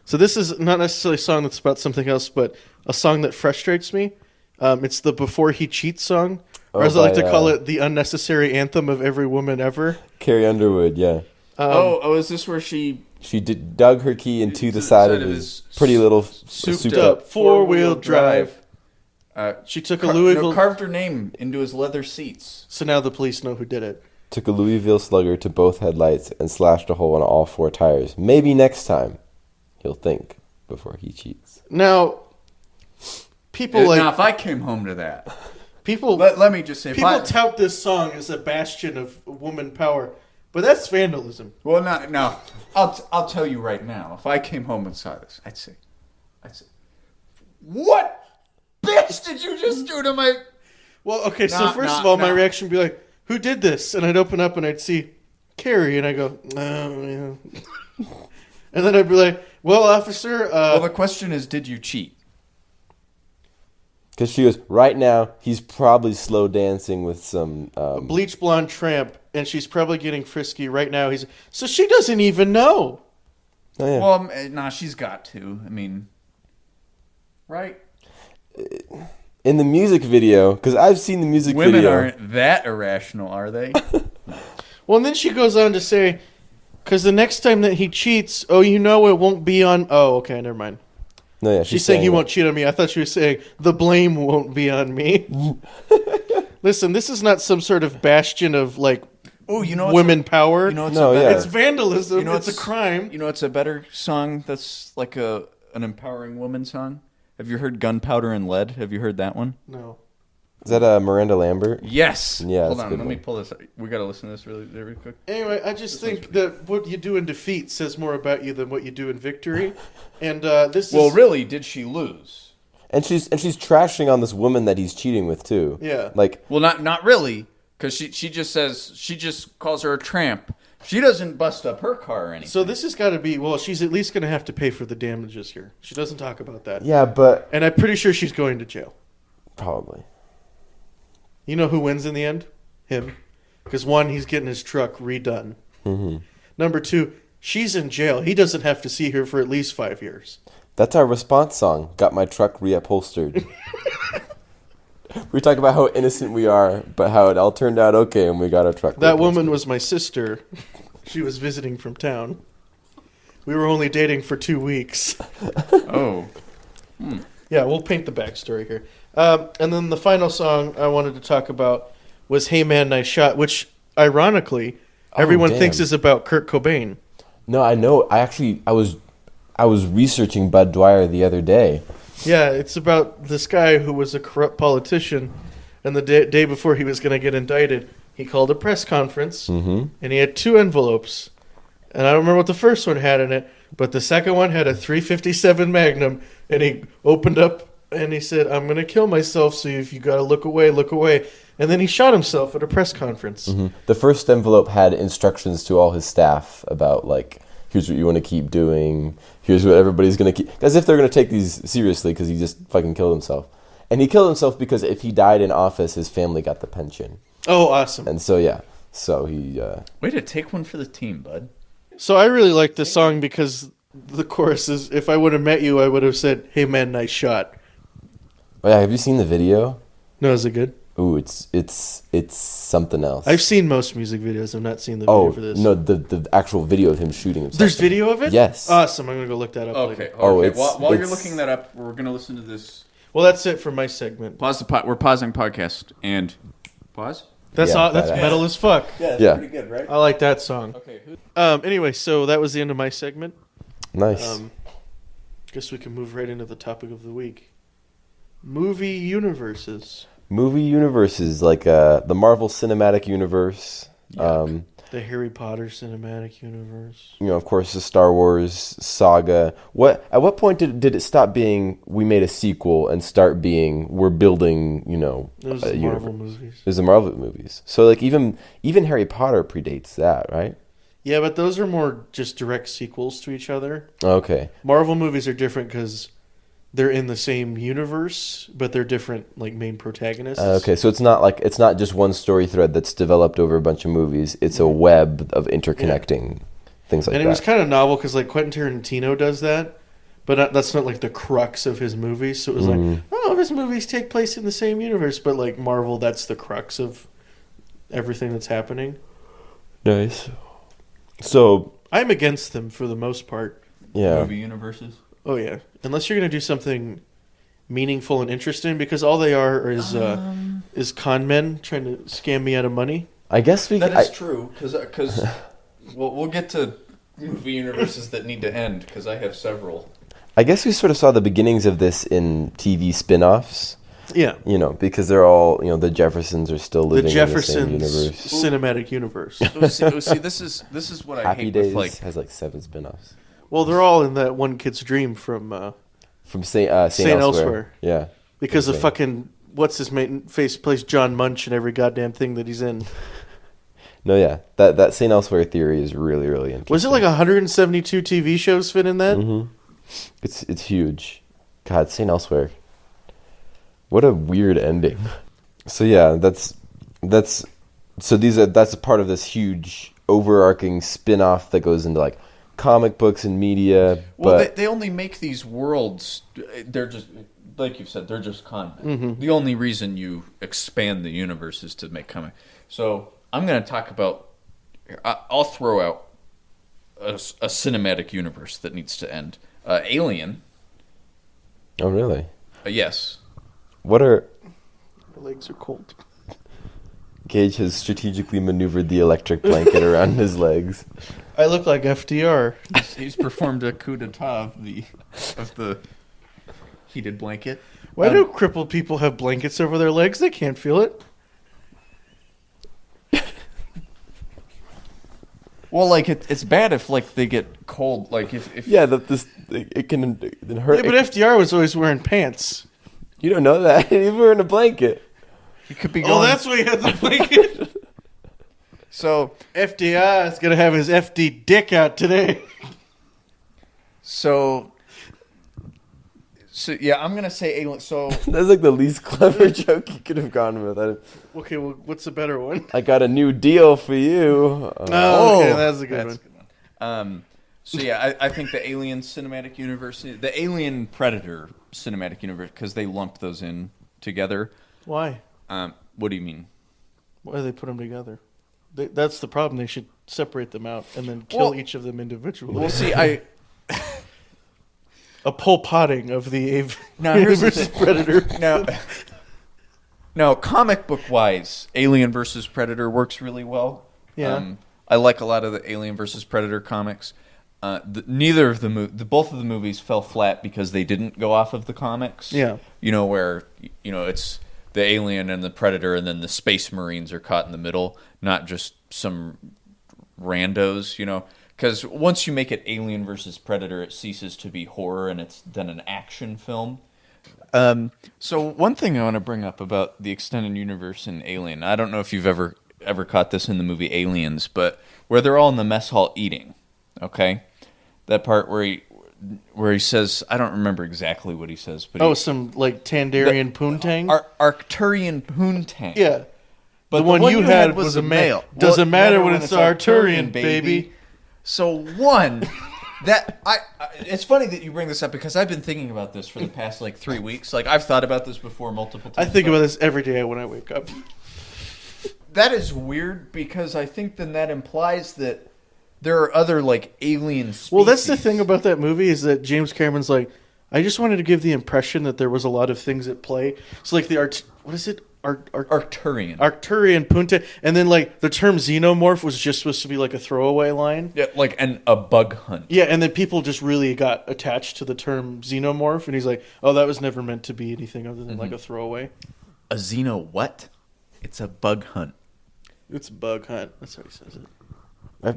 So this is not necessarily a song that's about something else, but a song that frustrates me. It's the Before He Cheats song, or as I like to call it, the unnecessary anthem of every woman ever. Carrie Underwood, yeah. is this where she dug her key into the side of his pretty little souped up four-wheel drive. She took a Louisville... carved her name into his leather seats. So now the police know who did it. Took a Louisville Slugger to both headlights and slashed a hole in all four tires. Maybe next time he'll think before he cheats. Now, people Now, if I came home to that, people let me just say, people tout this song as a bastion of woman power, but that's vandalism. Well, no, I'll tell you right now. If I came home and saw this, I'd say, what bitch did you just do to my? Well, okay, so first of all, my reaction would be like, who did this? And I'd open up and I'd see Carrie, and I go, oh, yeah. And then I'd be like, well, officer... well, the question is, did you cheat? Because she goes, right now, he's probably slow dancing with some... bleach blonde tramp, and she's probably getting frisky right now. So she doesn't even know. Oh, yeah. Well, she's got to. I mean, right? In the music video, because I've seen the music video... Women aren't that irrational, are they? Well, and then she goes on to say, Because the next time that he cheats, it won't be on... Oh, okay, never mind. No, yeah, She's saying he won't cheat on me. I thought she was saying the blame won't be on me. Listen, this is not some sort of bastion of, like, women power. It's vandalism. It's a crime. You know, it's a better song that's like an empowering woman song. Have you heard Gunpowder and Lead? Have you heard that one? No. Is that Miranda Lambert? Yes. Yeah. Hold on, let me pull this. We got to listen to this really quick. Anyway, I just think that what you do in defeat says more about you than what you do in victory. And Well, really, did she lose? And she's trashing on this woman that he's cheating with too. Yeah. Like, well, not really, because she just calls her a tramp. She doesn't bust up her car or anything. So this has got to be, she's at least going to have to pay for the damages here. She doesn't talk about that. yeah, but And I'm pretty sure she's going to jail. probably. You know who wins in the end? Him. Because one, he's getting his truck redone. Mm-hmm. Number two, she's in jail. He doesn't have to see her for at least 5 years. That's our response song. Got my truck reupholstered. We talk about how innocent we are, but how it all turned out okay, and we got our truck. That reupholstered. woman was my sister. She was visiting from town. We were only dating for 2 weeks. Oh. Yeah, we'll paint the backstory here. And then the final song I wanted to talk about was Hey Man, Nice Shot, which, ironically, everyone thinks is about Kurt Cobain. No, I know. I was researching Bud Dwyer the other day. Yeah, it's about this guy who was a corrupt politician, and the day before he was going to get indicted, he called a press conference, and he had 2 envelopes. And I don't remember what the first one had in it, but the second one had a .357 Magnum, and he opened up and he said, I'm going to kill myself, so if you got to look away, look away. And then he shot himself at a press conference. Mm-hmm. The first envelope had instructions to all his staff about, like, here's what you want to keep doing, here's what everybody's going to keep... As if they're going to take these seriously, because he just fucking killed himself. And he killed himself because if he died in office, his family got the pension. Oh, awesome. And so, yeah. So he... Way to take one for the team, bud. So I really like this song because the chorus is, if I would have met you, I would have said, hey man, nice shot. Oh, yeah, have you seen the video? No, is it good? Ooh, it's something else. I've seen most music videos. I've not seen the video for this. No, the actual video of him shooting himself. There's video of it? Yes. Awesome. I'm going to go look that up Okay. later. Okay. While you're looking that up, we're going to listen to this. Well, that's it for my segment. We're pausing podcast and pause. That's Yeah, that's badass. metal as fuck. Yeah. Pretty good, right? I like that song. Okay. Anyway, so that was the end of my segment. Nice. Guess we can move right into the topic of the week. Movie universes. Movie universes, like the Marvel Cinematic Universe. The Harry Potter cinematic universe. Of course, the Star Wars saga. At what point did it stop being we made a sequel and start being we're building, It was the Marvel movies. It was the Marvel movies. So like even Harry Potter predates that, right? Yeah, but those are more just direct sequels to each other. Okay. Marvel movies are different because they're in the same universe, but they're different, like, main protagonists. Okay, so it's not just one story thread that's developed over a bunch of movies. It's a web of interconnecting things like that. And it was kind of novel because, like, Quentin Tarantino does that, but that's not, like, the crux of his movies. So it was like, his movies take place in the same universe, but, like, Marvel, that's the crux of everything that's happening. Nice. So I'm against them for the most part. Yeah. Movie universes. Oh yeah, unless you're gonna do something meaningful and interesting, because all they are is con men trying to scam me out of money. I guess That is true, because we'll get to movie universes that need to end, because I have several. I guess we sort of saw the beginnings of this in TV spin-offs. Yeah, because they're all the Jeffersons are still living the Jeffersons in the same universe. cinematic universe. See, this is what I Happy hate Days with, like, has like 7 spin-offs. Well, they're all in that one kid's dream from Saint Elsewhere. Yeah, because of fucking what's his face plays John Munch in every goddamn thing that he's in. No, yeah, that Saint Elsewhere theory is really, really interesting. Was it like 172 TV shows fit in that? Mm-hmm. It's huge. God, Saint Elsewhere. What a weird ending. So yeah, that's a part of this huge overarching spin-off that goes into like comic books and media. Well, but they only make these worlds. They're just, like you've said, they're just con men. Mm-hmm. The only reason you expand the universe is to make comic. So I'm going to talk about. I'll throw out a cinematic universe that needs to end. Alien. Oh, really? Yes. What are... My legs are cold. Gage has strategically maneuvered the electric blanket around his legs. I look like FDR. He's performed a coup d'etat of the heated blanket. Why do crippled people have blankets over their legs? They can't feel it. Well, like it's bad if like they get cold. Like if Yeah, it can hurt. Yeah, but FDR was always wearing pants. You don't know that. He's wearing a blanket. it could be going. Oh, that's why he had the blanket. So FDR is gonna have his FD dick out today. so yeah, I'm gonna say alien. So That's like the least clever joke you could have gone with. Okay, well, what's the better one? I got a new deal for you. Oh, okay, that's a good one. So yeah, I think the Alien cinematic universe, the Alien Predator cinematic universe, because they lumped those in together. Why? What do you mean? Why do they put them together? That's the problem. They should separate them out and then kill each of them individually. Well, see, A Pol Potting of the Now, here's the versus thing. Predator. Now, comic book wise, Alien versus Predator works really well. Yeah. I like a lot of the Alien versus Predator comics. Neither of both of the movies fell flat because they didn't go off of the comics. Yeah. Where it's the alien and the predator, and then the space marines are caught in the middle, not just some randos. Because once you make it Alien versus Predator, it ceases to be horror and it's then an action film. So one thing I want to bring up about the extended universe in Alien, I don't know if you've ever caught this in the movie Aliens, but where they're all in the mess hall eating, okay? That part where he says, I don't remember exactly what he says, but some like Tandarian poontang? Arcturian poontang. Yeah. But the one you had was a male. Doesn't matter when it's Arcturian, baby. So it's funny that you bring this up because I've been thinking about this for the past 3 weeks. Like I've thought about this before multiple times. I think about this every day when I wake up. That is weird because I think then that implies that there are other alien species. Well, that's the thing about that movie is that James Cameron's like, I just wanted to give the impression that there was a lot of things at play. So like what is it? Arcturian. Arcturian Punta, and then the term xenomorph was just supposed to be a throwaway line. Yeah, a bug hunt. Yeah, and then people just really got attached to the term xenomorph, and he's like, "Oh, that was never meant to be anything other than a throwaway." A xeno what? It's a bug hunt. It's a bug hunt. That's how he says it.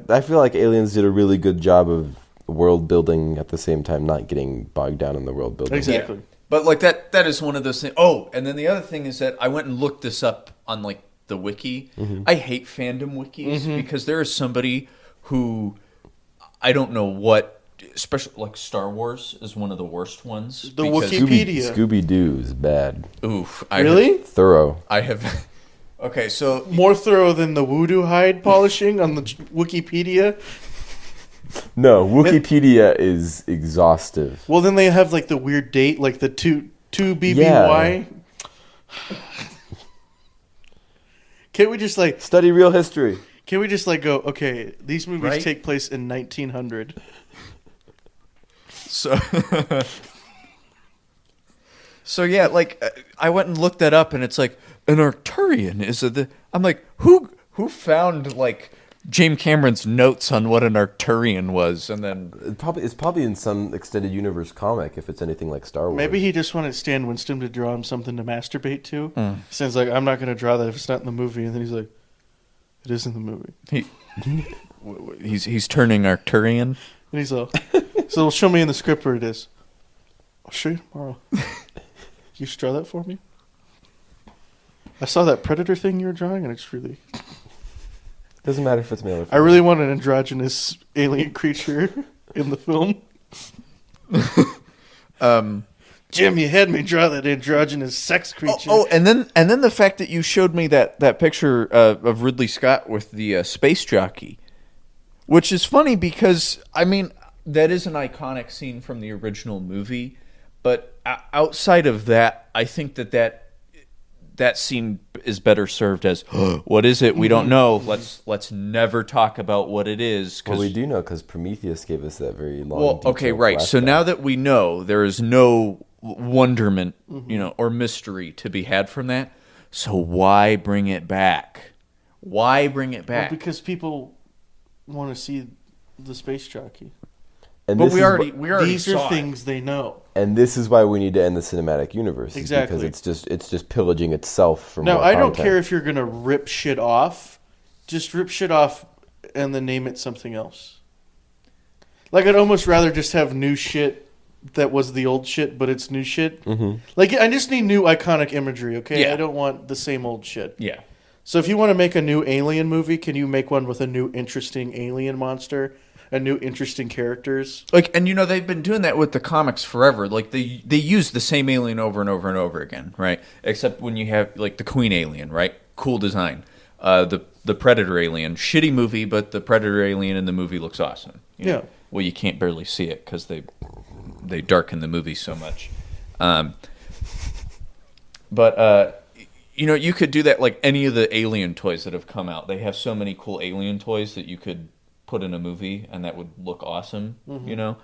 I feel like Aliens did a really good job of world building at the same time, not getting bogged down in the world building. Exactly. Yeah. But that is one of those things. Oh, and then the other thing is that I went and looked this up on the wiki. Mm-hmm. I hate fandom wikis because there is somebody who I don't know what, especially Star Wars is one of the worst ones. The Wikipedia. Scooby-Doo is bad. Oof. Really? Thorough. I have. Okay, so more thorough than the voodoo hide polishing on the Wikipedia. No, Wikipedia is exhaustive. Well, then they have the weird date, the two BBY. Yeah. Can't we just study real history? Can we just go? Okay, these movies Right? take place in 1900. So. So yeah, I went and looked that up, and it's an Arcturian is I'm like, who found James Cameron's notes on what an Arcturian was, and then It's probably in some extended universe comic if it's anything like Star Wars. Maybe he just wanted Stan Winston to draw him something to masturbate to. Stan's like, I'm not going to draw that if it's not in the movie, and then he's like, it is in the movie. He's turning Arcturian, and he's like, so show me in the script where it is. I'll show you tomorrow. You should draw that for me. I saw that Predator thing you were drawing, and it's really. Doesn't matter if it's male or female. I really want an androgynous alien creature in the film. Jim, you had me draw that androgynous sex creature. And then the fact that you showed me that picture of Ridley Scott with the space jockey, which is funny because that is an iconic scene from the original movie, but outside of that, I think that scene is better served as, what is it? We don't know. Let's never talk about what it is. Well, we do know because Prometheus gave us that very long. Well, okay, right. So now that we know, there is no wonderment, or mystery to be had from that. So why bring it back? Why bring it back? Well, because people want to see the space jockey. And But we already These saw are things they know. And this is why we need to end the cinematic universe. Exactly. Because it's just pillaging itself from Now, more I don't content. care if you're going to rip shit off. Just rip shit off and then name it something else. Like, I'd almost rather just have new shit that was the old shit, but it's new shit. Mm-hmm. Like, I just need new iconic imagery, okay? Yeah. I don't want the same old shit. Yeah. So if you want to make a new Alien movie, can you make one with a new interesting alien monster? And new interesting characters. Like, and they've been doing that with the comics forever. Like, they use the same alien over and over and over again, right? Except when you have, like, the Queen alien, right? Cool design. The Predator alien, shitty movie, but the Predator alien in the movie looks awesome. You know? Yeah. Well, you can't barely see it because they darken the movie so much. But you could do that, like any of the Alien toys that have come out. They have so many cool Alien toys that you could put in a movie, and that would look awesome. Mm-hmm.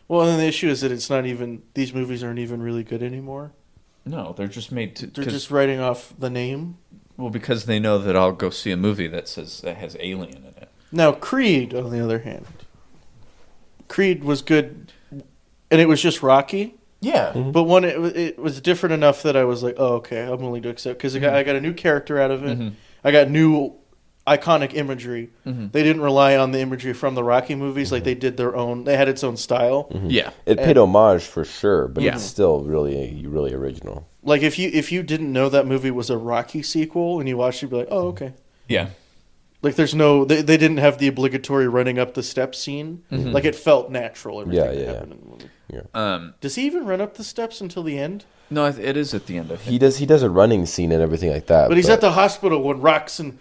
Well, and then the issue is that it's not even. These movies aren't even really good anymore. No, they're just made to. They're just writing off the name. Well, because they know that I'll go see a movie that has Alien in it. Now, Creed, on the other hand, Creed was good, and it was just Rocky. Yeah. Mm-hmm. But one, it was different enough that I was like, oh, okay, I'm willing to accept. Because I got a new character out of it. Mm-hmm. I got new iconic imagery. Mm-hmm. They didn't rely on the imagery from the Rocky movies. Like, they did their own. They had its own style. Mm-hmm. Yeah. It paid homage for sure, but Yeah. it's still really original. Like, if you didn't know that movie was a Rocky sequel and you watched it, you'd be like, oh, okay. Yeah. Like, there's no... They didn't have the obligatory running up the steps scene. Mm-hmm. Like, it felt natural, everything Yeah, that yeah, happened in the movie. Yeah. Does he even run up the steps until the end? No, it is at the end of it. He does a running scene and everything like that. But he's at the hospital when Rox and...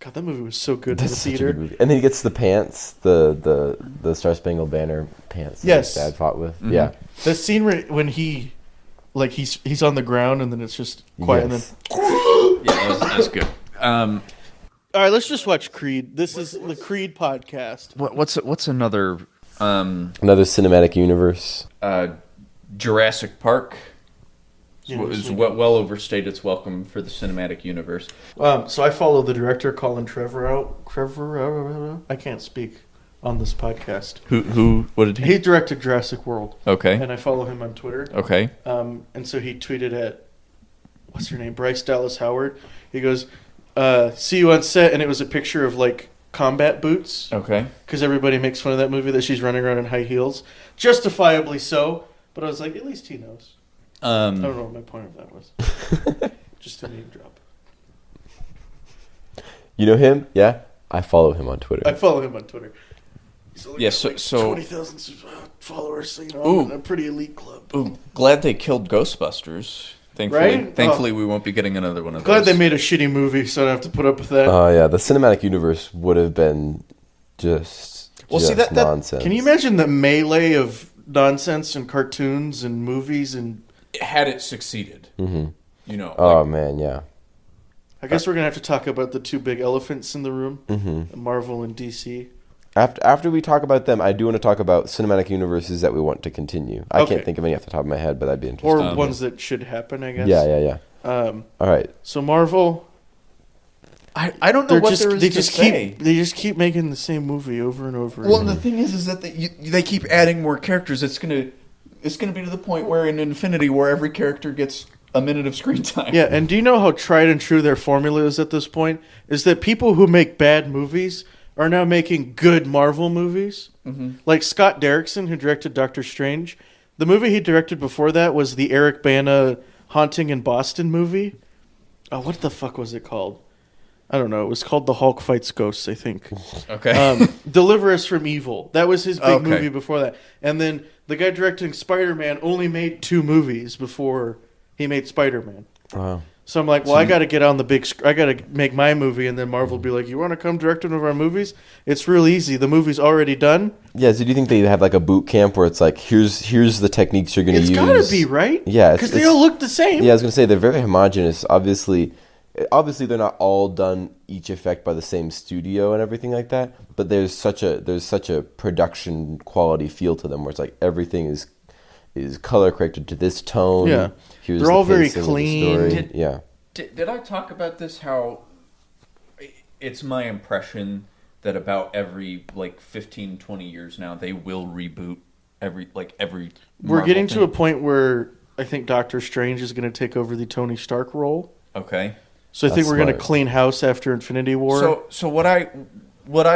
God, that movie was so good in the That's such a theater. good movie. And then he gets the pants, the Star Spangled Banner pants that Yes. his dad fought with. Mm-hmm. Yeah. The scene when he's on the ground and then it's just quiet Yes. and then... Yeah, that's good. All right, let's just watch Creed. This is the Creed podcast. What's another Another cinematic universe. Jurassic Park? Yeah, Is sweet. well overstayed its welcome for the cinematic universe. So I follow the director, Colin Trevorrow. I can't speak on this podcast. Who? What did He directed Jurassic World, Okay. and I follow him on Twitter. Okay. And so he tweeted at, what's her name, Bryce Dallas Howard. He goes, see you on set, and it was a picture of, like, combat boots. Okay. Because everybody makes fun of that movie that she's running around in high heels. Justifiably so. But I was like, at least he knows. I don't know what my point of that was. Just a name drop. You know him? Yeah. I follow him on Twitter. I follow him on Twitter. He's only Yeah, got, so- 20,000 followers, so, I'm Ooh. in a pretty elite club. Ooh, glad they killed Ghostbusters. Thankfully, Right? thankfully we won't be getting another one of Glad those. they made a shitty movie, so I don't have to put up with that. Oh yeah, the cinematic universe would have been just See, that- nonsense. Can you imagine the melee of nonsense and cartoons and movies? And Had it succeeded, Oh man, yeah. I guess we're going to have to talk about the two big elephants in the room, Mm-hmm. Marvel and DC. After we talk about them, I do want to talk about cinematic universes that we want to continue. I Okay. can't think of any off the top of my head, but that'd be Or interesting. ones that should happen, I guess. Yeah. All right. So Marvel, I don't know what there is to say. they just keep making the same movie over and over. Well, again. and the thing is that they keep adding more characters. It's gonna be to the point where in Infinity War every character gets a minute of screen time. Yeah, and do you know how tried and true their formula is at this point? Is that people who make bad movies are now making good Marvel movies? Mm-hmm. Like Scott Derrickson, who directed Doctor Strange. The movie he directed before that was the Eric Bana Haunting in Boston movie. Oh, what the fuck was it called? I don't know. It was called The Hulk Fights Ghosts, I think. Okay. Deliver Us from Evil. That was his big Okay. movie before that. And then the guy directing Spider-Man only made 2 movies before he made Spider-Man. Wow. So I'm like, well, I got to get on the big I got to make my movie, and then Marvel will be like, you want to come direct one of our movies? It's real easy. The movie's already done. Yeah. So do you think they have like a boot camp where it's like, here's the techniques you're going to use? It's got to be, right? Yeah, Because they all look the same. Yeah, I was going to say they're very homogenous. Obviously, obviously they're not all done each effect by the same studio and everything like that, but there's such a production quality feel to them where it's like everything is color corrected to this tone. Yeah. Here's They're the all very pacing of the clean. story. Yeah. Did I talk about this? How it's my impression that about every 15, 20 years now they will reboot every We're Marvel getting thing. to a point where I think Doctor Strange is going to take over the Tony Stark role. Okay. So I think That's we're going to smart. clean house after Infinity War. So what I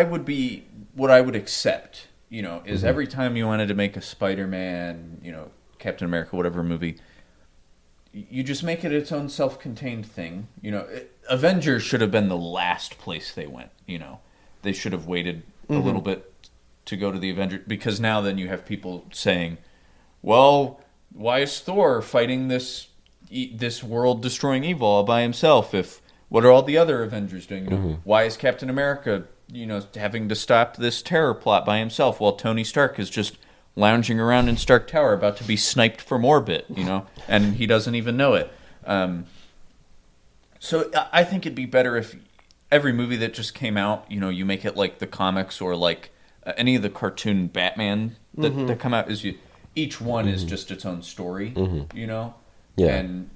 would accept, is every time you wanted to make a Spider-Man, Captain America, whatever movie, you just make it its own self-contained thing. Avengers should have been the last place they went. They should have waited a little bit to go to the Avengers, because now then you have people saying, well, why is Thor fighting this world-destroying evil all by himself? What are all the other Avengers doing? Why is Captain America, having to stop this terror plot by himself while Tony Stark is just lounging around in Stark Tower about to be sniped from orbit, and he doesn't even know it. So I think it'd be better if every movie that just came out, you make it like the comics or like any of the cartoon Batman that come out. Each one is just its own story, Yeah. And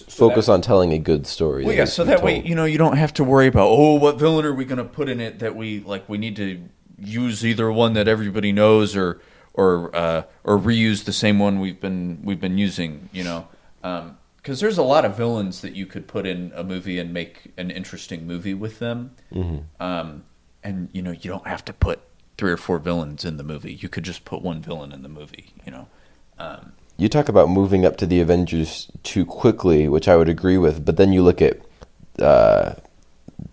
Focus on telling a good story. well, yeah, so that way, you don't have to worry about, what villain are we going to put in it that we need to use either one that everybody knows or reuse the same one we've been using, because there's a lot of villains that you could put in a movie and make an interesting movie with them, and you don't have to put 3 or 4 villains in the movie. You could just put one villain in the movie, You talk about moving up to the Avengers too quickly, which I would agree with, but then you look at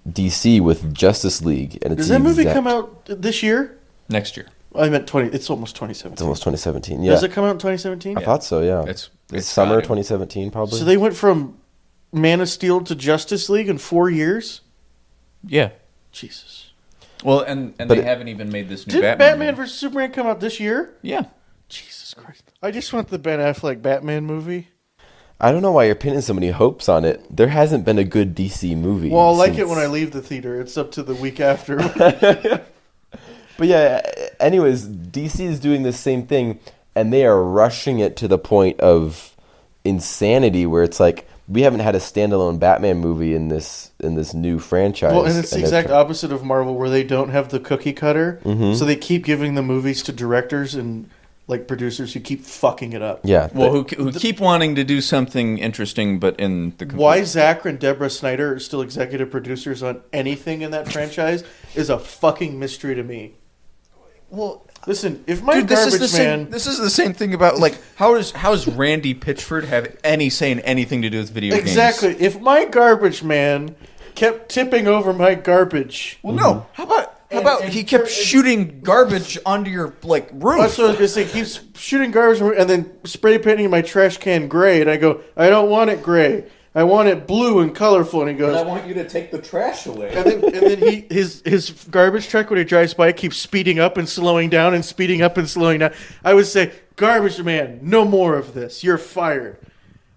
DC with Justice League, and it's Does that movie come out this year? Next year. I meant 20. It's almost 2017. It's almost 2017. Yeah, Does it come out in 2017? I thought so. Yeah, It's summer gotta. 2017 probably. So they went from Man of Steel to Justice League in 4 years? Yeah. Jesus. Well, and But they it- haven't even made this new Did Batman Batman movie. vs. Superman come out this year? Yeah. Jesus Christ. I just want the Ben Affleck Batman movie. I don't know why you're pinning so many hopes on it. There hasn't been a good DC movie. Well, I'll like it since- when I leave the theater. It's up to the week after. But yeah, anyways, DC is doing the same thing, and they are rushing it to the point of insanity, where it's like we haven't had a standalone Batman movie in this new franchise. Well, and it's the they're exact try- opposite of Marvel, where they don't have the cookie cutter. Mm-hmm. So they keep giving the movies to directors and producers who keep fucking it up. Yeah. Well, who keep wanting to do something interesting, but in the Why Zach and Deborah Snyder are still executive producers on anything in that franchise is a fucking mystery to me. Well, Listen, if my dude, this Garbage is the Man... same. This is the same thing about how does Randy Pitchford have any say in anything to do with video games? Exactly. If my Garbage Man kept tipping over my garbage... Well, no. How about And he kept shooting garbage onto your roof? That's what I was going to say. Keeps shooting garbage and then spray painting my trash can gray. And I go, I don't want it gray. I want it blue and colorful. And he goes... want you to take the trash away. And then his garbage truck, when he drives by, keeps speeding up and slowing down and speeding up and slowing down. I would say, Garbage Man, no more of this. You're fired.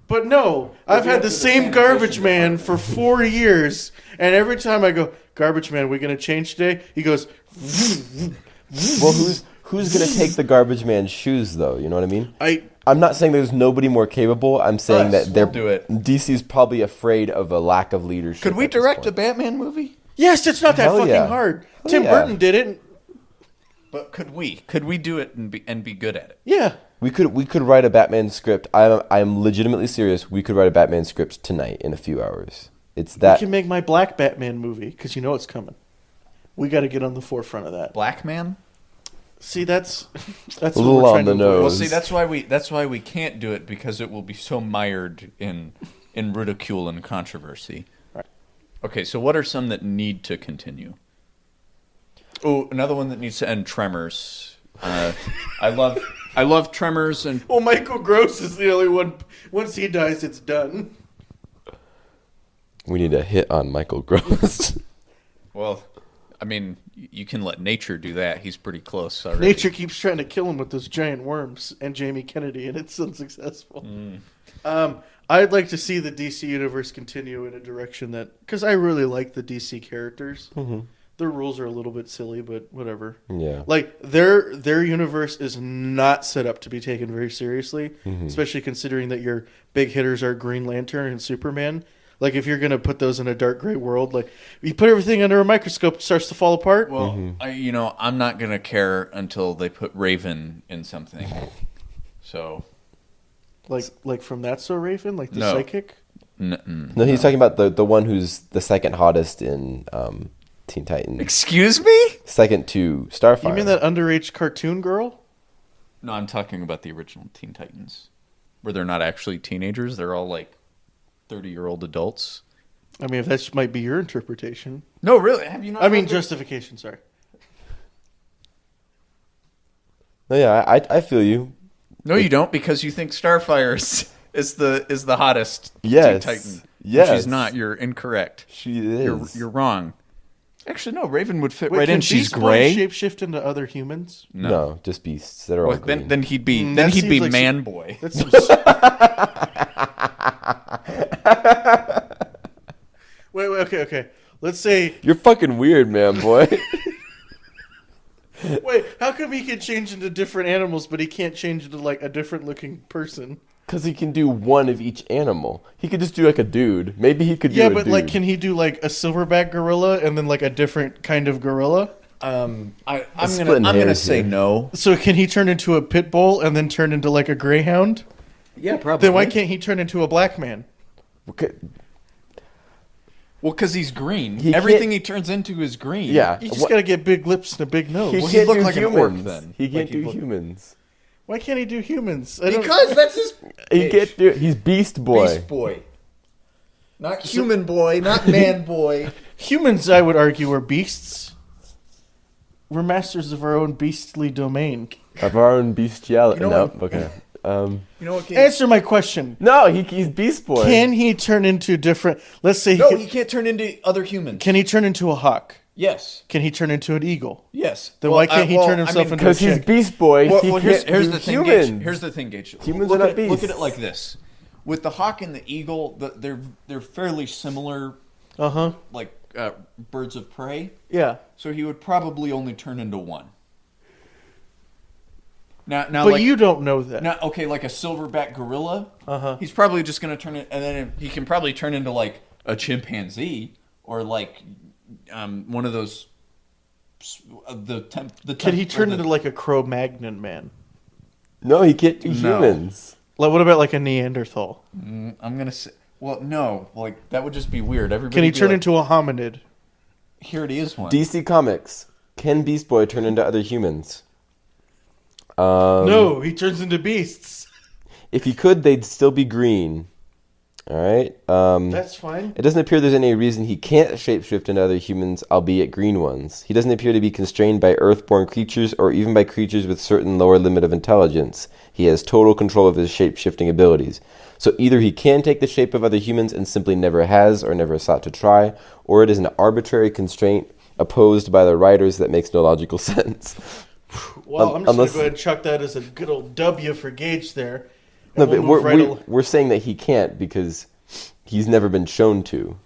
But no, I've had the same Garbage Man for 4 years. And every time I go, Garbage Man, we going to change today? He goes... Well, who's gonna take the Garbage Man's shoes, though? You know what I mean? I'm not saying there's nobody more capable. I'm saying Us, that they're we'll do it. DC's probably afraid of a lack of leadership. Could we at this direct a point. Batman movie? Yes, it's not that Hell fucking yeah. hard. Hell Tim yeah. Burton did it. But could we? Could we do it and be good at it? Yeah. We could write a Batman script. I'm legitimately serious. We could write a Batman script tonight in a few hours. It's that. We can make my Black Batman movie, because you know it's coming. We got to get on the forefront of that. Black Man? See, that's A what little we're on trying the to nose. avoid. Well, see, that's why we can't do it, because it will be so mired in ridicule and controversy. Right. Okay, so what are some that need to continue? Oh, another one that needs to end: Tremors. I love Tremors, and Well, Michael Gross is the only one. Once he dies, it's done. We need a hit on Michael Gross. well, I mean, you can let nature do that. He's pretty close already. Nature keeps trying to kill him with those giant worms and Jamie Kennedy, and it's unsuccessful. I'd like to see the DC universe continue in a direction that... Because I really like the DC characters. Mm-hmm. Their rules are a little bit silly, but whatever. Yeah. Like, their universe is not set up to be taken very seriously, Mm-hmm. especially considering that your big hitters are Green Lantern and Superman. Like, if you're going to put those in a dark gray world, like, you put everything under a microscope, it starts to fall apart. Well, I'm not going to care until they put Raven in something. So... Like from That's So Raven? Like the No. psychic? No, he's talking about the one who's the second hottest in Teen Titans. Excuse me? Second to Starfire. You mean that underage cartoon girl? No, I'm talking about the original Teen Titans, where they're not actually teenagers. They're all like 30-year-old adults. I mean, if that might be your interpretation. No, really? Have you not? I mean, read the- justification, sorry. No, yeah, I feel you. No, you don't, because you think Starfire is the hottest Yes. Teen Titan. Yes. She's not. You're incorrect. She is. You're wrong. Actually, no. Raven would fit Wait, right can in. She's Beast Boy gray. shapeshift into other humans? No, just beasts that are all Well, green. then he'd be That seems like Man Boy. That's some... wait, okay. Let's say... You're fucking weird, man, boy. Wait, how come he can change into different animals, but he can't change into, like, a different-looking person? Because he can do one of each animal. He could just do like a dude. Maybe he could do Yeah, a but, dude. like, can he do, like, a silverback gorilla and then, like, a different kind of gorilla? I'm splitting gonna hairs say here. no. So can he turn into a pit bull and then turn into, like, a greyhound? Yeah, probably. Then why can't he turn into a black man? Okay. Well, because he's green. He Everything can't- he turns into is green. Yeah. You just What- gotta get big lips and a big nose. He Well, can't he'd look do like an orc humans. then. He can't Like, he'd do look- humans. Why can't he do humans? I don't- Because that's his He can't do. He's Beast Boy. Beast Boy. Not human boy, not man boy. Humans, I would argue, are beasts. We're masters of our own beastly domain. Of our own bestiality. You know No, okay. You know what? Answer my question. No, he's Beast Boy. Can he turn into different... Let's say No, he can't turn into other humans. Can he turn into a hawk? Yes. Can he turn into an eagle? Yes. Then why can't he turn himself into a Because he's chick? Beast Boy. Well, he here's can't do the thing, humans. Gage. Here's the thing, Gage. Humans look are not at it, Look at beasts. it like this: with the hawk and the eagle, they're fairly similar, Uh-huh. like birds of prey. Yeah. So he would probably only turn into one. Now, But like, you don't know that. now, okay, like a silverback gorilla. Uh-huh. He's probably just gonna turn it, and then he can probably turn into like a chimpanzee or like one of those. Can he turn into like a Cro-Magnon man? No, he can't do No. humans. Like, what about like a Neanderthal? I'm gonna say. Well, no, like that would just be weird. Everybody. Can he would be turn like, into a hominid? Here it is one. DC Comics. Can Beast Boy turn into other humans? No, he turns into beasts. If he could, they'd still be green. All right. That's fine. It doesn't appear there's any reason he can't shapeshift into other humans, albeit green ones. He doesn't appear to be constrained by Earth-born creatures or even by creatures with certain lower limit of intelligence. He has total control of his shape-shifting abilities. So either he can take the shape of other humans and simply never has or never sought to try, or it is an arbitrary constraint opposed by the writers that makes no logical sense. Well, I'm just unless- going to go ahead and chuck that as a good old W for Gage there. No, And but we'll move right we're saying that he can't because he's never been shown to.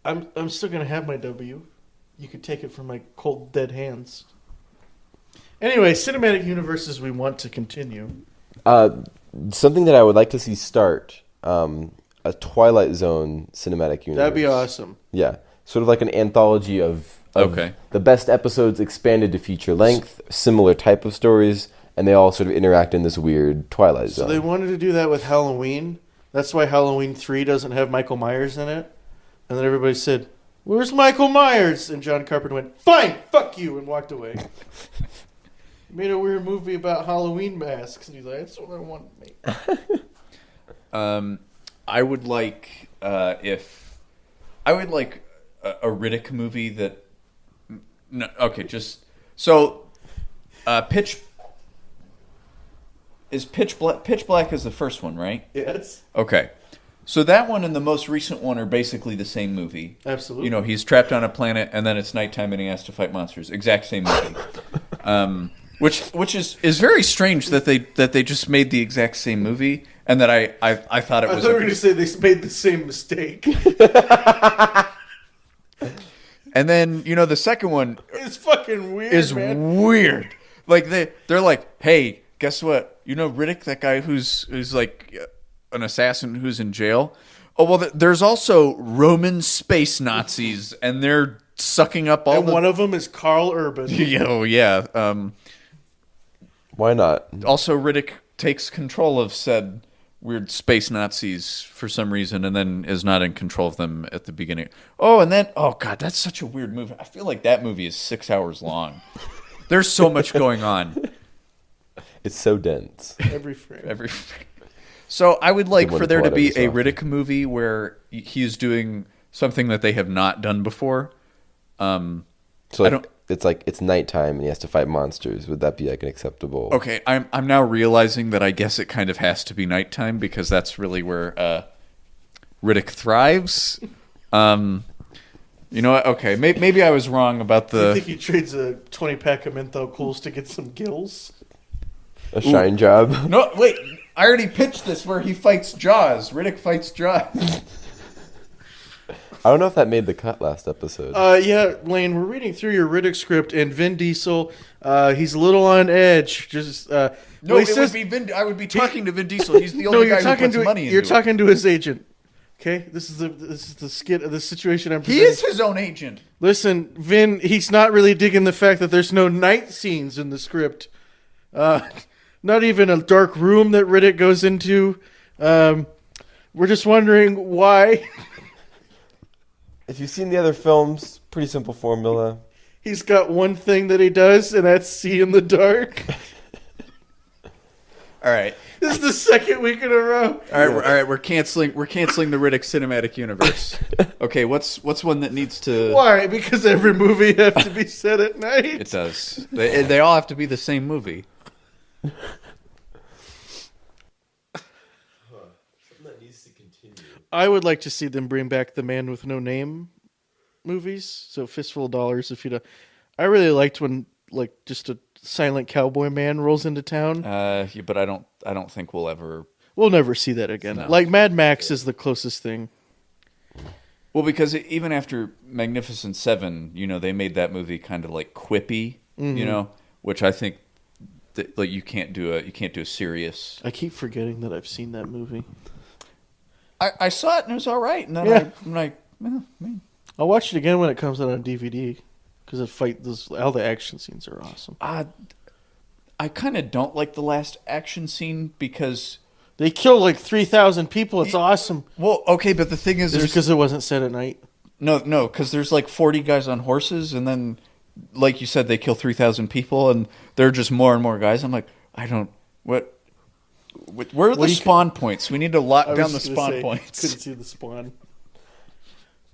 I'm still going to have my W. You could take it from my cold, dead hands. Anyway, cinematic universes we want to continue. Something that I would like to see start, a Twilight Zone cinematic universe. That'd be awesome. Yeah, sort of like an anthology of Okay. the best episodes expanded to feature length, similar type of stories, and they all sort of interact in this weird Twilight So Zone. they wanted to do that with Halloween. That's why Halloween 3 doesn't have Michael Myers in it. And then everybody said, "Where's Michael Myers?" And John Carpenter went, "Fine, fuck you," and walked away. Made a weird movie about Halloween masks, and he's like, "That's what I want to make." I would like a Riddick movie that. No, okay, just so. Pitch Black is the first one, right? Yes. Okay, So that one and the most recent one are basically the same movie. Absolutely. You know, he's trapped on a planet, and then it's nighttime, and he has to fight monsters. Exact same movie. Which is very strange that they just made the exact same movie, and that I thought it was. I thought you were going to say they made the same mistake. And then the second one It's fucking weird. is man. weird. Like they're like, hey, guess what? Riddick, that guy who's like an assassin who's in jail. Oh well, there's also Roman space Nazis, and they're sucking up all. And one of them is Carl Urban. Yeah. Why not? Also, Riddick takes control of said weird space Nazis for some reason, and then is not in control of them at the beginning. Oh, and then God, that's such a weird movie. I feel like that movie is 6 hours long. There's so much going on. It's so dense. Every frame. So I would like Good for there to one be to a pull out Riddick movie where he's doing something that they have not done before. So I don't- it's nighttime and he has to fight monsters. Would that be like an acceptable? Okay, I'm now realizing that I guess it kind of has to be nighttime because that's really where Riddick thrives. You know what? Okay, maybe I was wrong about I the. think he trades a 20-pack of menthol cools to get some gills. A shine job. No, wait. I already pitched this where he fights Jaws. Riddick fights Jaws. I don't know if that made the cut last episode. Yeah, Lane, we're reading through your Riddick script, and Vin Diesel, he's a little on edge. Just No, well, he it says- would be Vin. I would be talking to Vin Diesel. He's the no, only you're guy who talking puts to money into you're it. talking to his agent. Okay, this is the skit, the situation I'm. He presenting. is his own agent. Listen, Vin, he's not really digging the fact that there's no night scenes in the script. Not even a dark room that Riddick goes into. We're just wondering why. If you've seen the other films, pretty simple formula. He's got one thing that he does, and that's see in the dark. All right. This is the second week in a row. All right, we're canceling the Riddick cinematic universe. Okay, what's one that needs to? Why? Because every movie has to be set at night. It does. They all have to be the same movie. I would like to see them bring back the Man with No Name movies. So Fistful of Dollars. If you, I really liked when just a silent cowboy man rolls into town. Yeah, but I don't think we'll ever. We'll never see that again. No. Like Mad Max is the closest thing. Well, because even after Magnificent Seven, they made that movie kind of like quippy, which I think that, you can't do a serious. I keep forgetting that I've seen that movie. I saw it and it was all right, and then Yeah. I'm like, man. I'll watch it again when it comes out on DVD because all the action scenes are awesome. I kind of don't like the last action scene because. They kill like 3,000 people. It's awesome. Well, okay, but the thing is, Is it because it wasn't set at night? No, because there's like 40 guys on horses, and then, like you said, they kill 3,000 people, and there are just more and more guys. I'm like, where are the spawn points? We need to lock down the spawn points. Couldn't see the spawn.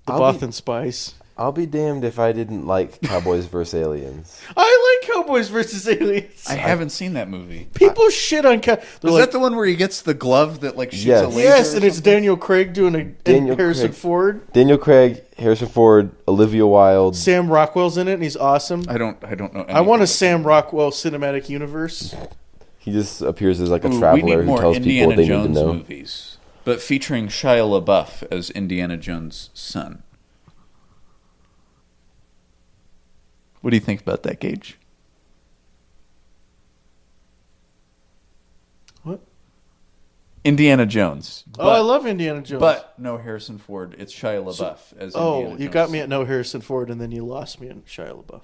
The I'll be- Bothan spies. I'll be damned if I didn't like Cowboys vs. Aliens. I like Cowboys versus Aliens. I haven't seen that movie. People shit on Cowboys. Is that the one where he gets the glove that shoots Yes. a laser? Yes, or and it's something? Daniel Craig doing and Harrison Ford. Daniel Craig, Harrison Ford, Olivia Wilde. Sam Rockwell's in it, and he's awesome. I don't know. I want a Sam Rockwell cinematic universe. He just appears as like a we traveler need who more tells people what Indiana they Jones need to know. movies, but featuring Shia LaBeouf as Indiana Jones' son. What do you think about that, Gage? What? Indiana Jones. Oh, I love Indiana Jones. But no Harrison Ford. It's Shia LaBeouf as Indiana you Jones. got me at no Harrison Ford, and then you lost me in Shia LaBeouf.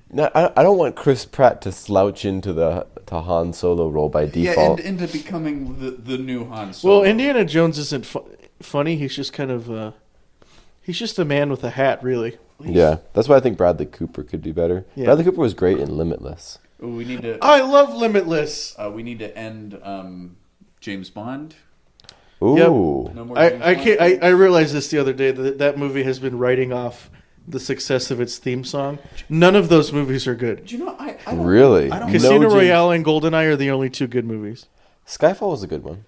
No, I don't want Chris Pratt to slouch into the Han Solo role by default. Yeah, and into becoming the new Han Solo. Well, Indiana Jones isn't funny. He's just kind of he's just a man with a hat, really. Yeah, that's why I think Bradley Cooper could do better. Yeah. Bradley Cooper was great in Limitless. We need to. I love Limitless. We need to end James Bond. Ooh. No more. I James can't. Bond? I realized this the other day that movie has been writing off the success of its theme song. None of those movies are good. Do you know? I don't, Really? I don't. No Casino James- Royale and GoldenEye are the only two good movies. Skyfall was a good one.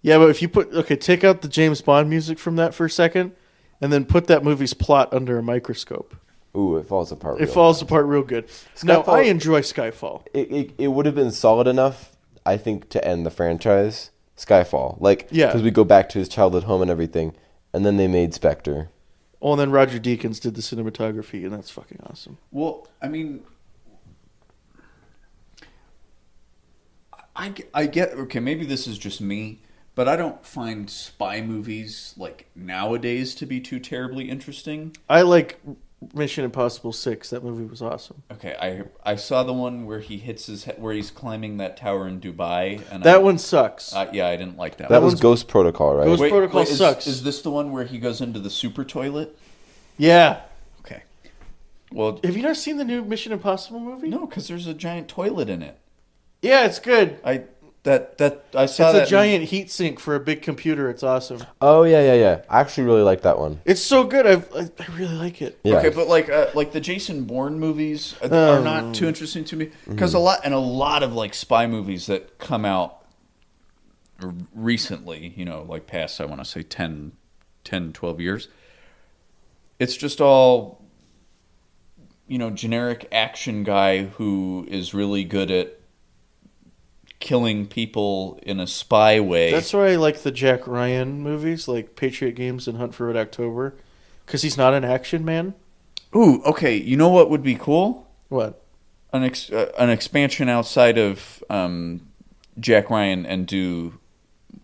Yeah, but if you take out the James Bond music from that for a second, and then put that movie's plot under a microscope. Ooh, it falls apart. It falls apart real good. Now, I enjoy Skyfall. It would have been solid enough, I think, to end the franchise. Skyfall, Yeah, because we go back to his childhood home and everything, and then they made Spectre. Oh, and then Roger Deakins did the cinematography, and that's fucking awesome. Well, I mean, I get, okay, maybe this is just me, but I don't find spy movies, like, nowadays to be too terribly interesting. I like Mission Impossible 6. That movie was awesome. Okay, I saw the one where he hits his head, where he's climbing that tower in Dubai. And that one sucks. Yeah, I didn't like that. That was Ghost Protocol, right? Ghost Protocol sucks. Is this the one where he goes into the super toilet? Yeah. Okay. Well, have you not seen the new Mission Impossible movie? No, because there's a giant toilet in it. Yeah, it's good. I saw it's a giant heat sink for a big computer. It's awesome. Oh yeah. I actually really like that one. It's so good. I really like it. Yeah. Okay, but like the Jason Bourne movies are not too interesting to me because a lot of like spy movies that come out recently, like past I want to say 10, 12 years. It's just all generic action guy who is really good at killing people in a spy way. That's why I like the Jack Ryan movies, like Patriot Games and Hunt for Red October, because he's not an action man. Ooh, okay. You know what would be cool? What? An expansion outside of Jack Ryan and do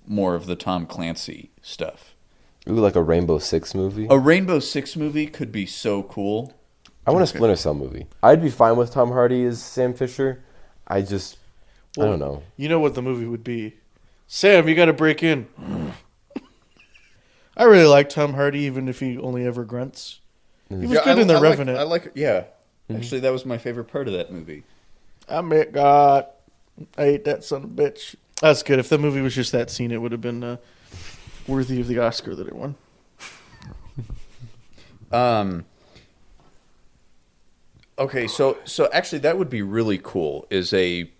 more of the Tom Clancy stuff. Ooh, like a Rainbow Six movie? A Rainbow Six movie could be so cool. I want a Splinter Cell movie. I'd be fine with Tom Hardy as Sam Fisher. I don't know. You know what the movie would be? Sam, you got to break in. I really like Tom Hardy, even if he only ever grunts. He was good in The Revenant. I like it. Yeah. Actually, that was my favorite part of that movie. I met God. I ate that son of a bitch. That's good. If the movie was just that scene, it would have been worthy of the Oscar that it won. Okay, so actually that would be really cool, is a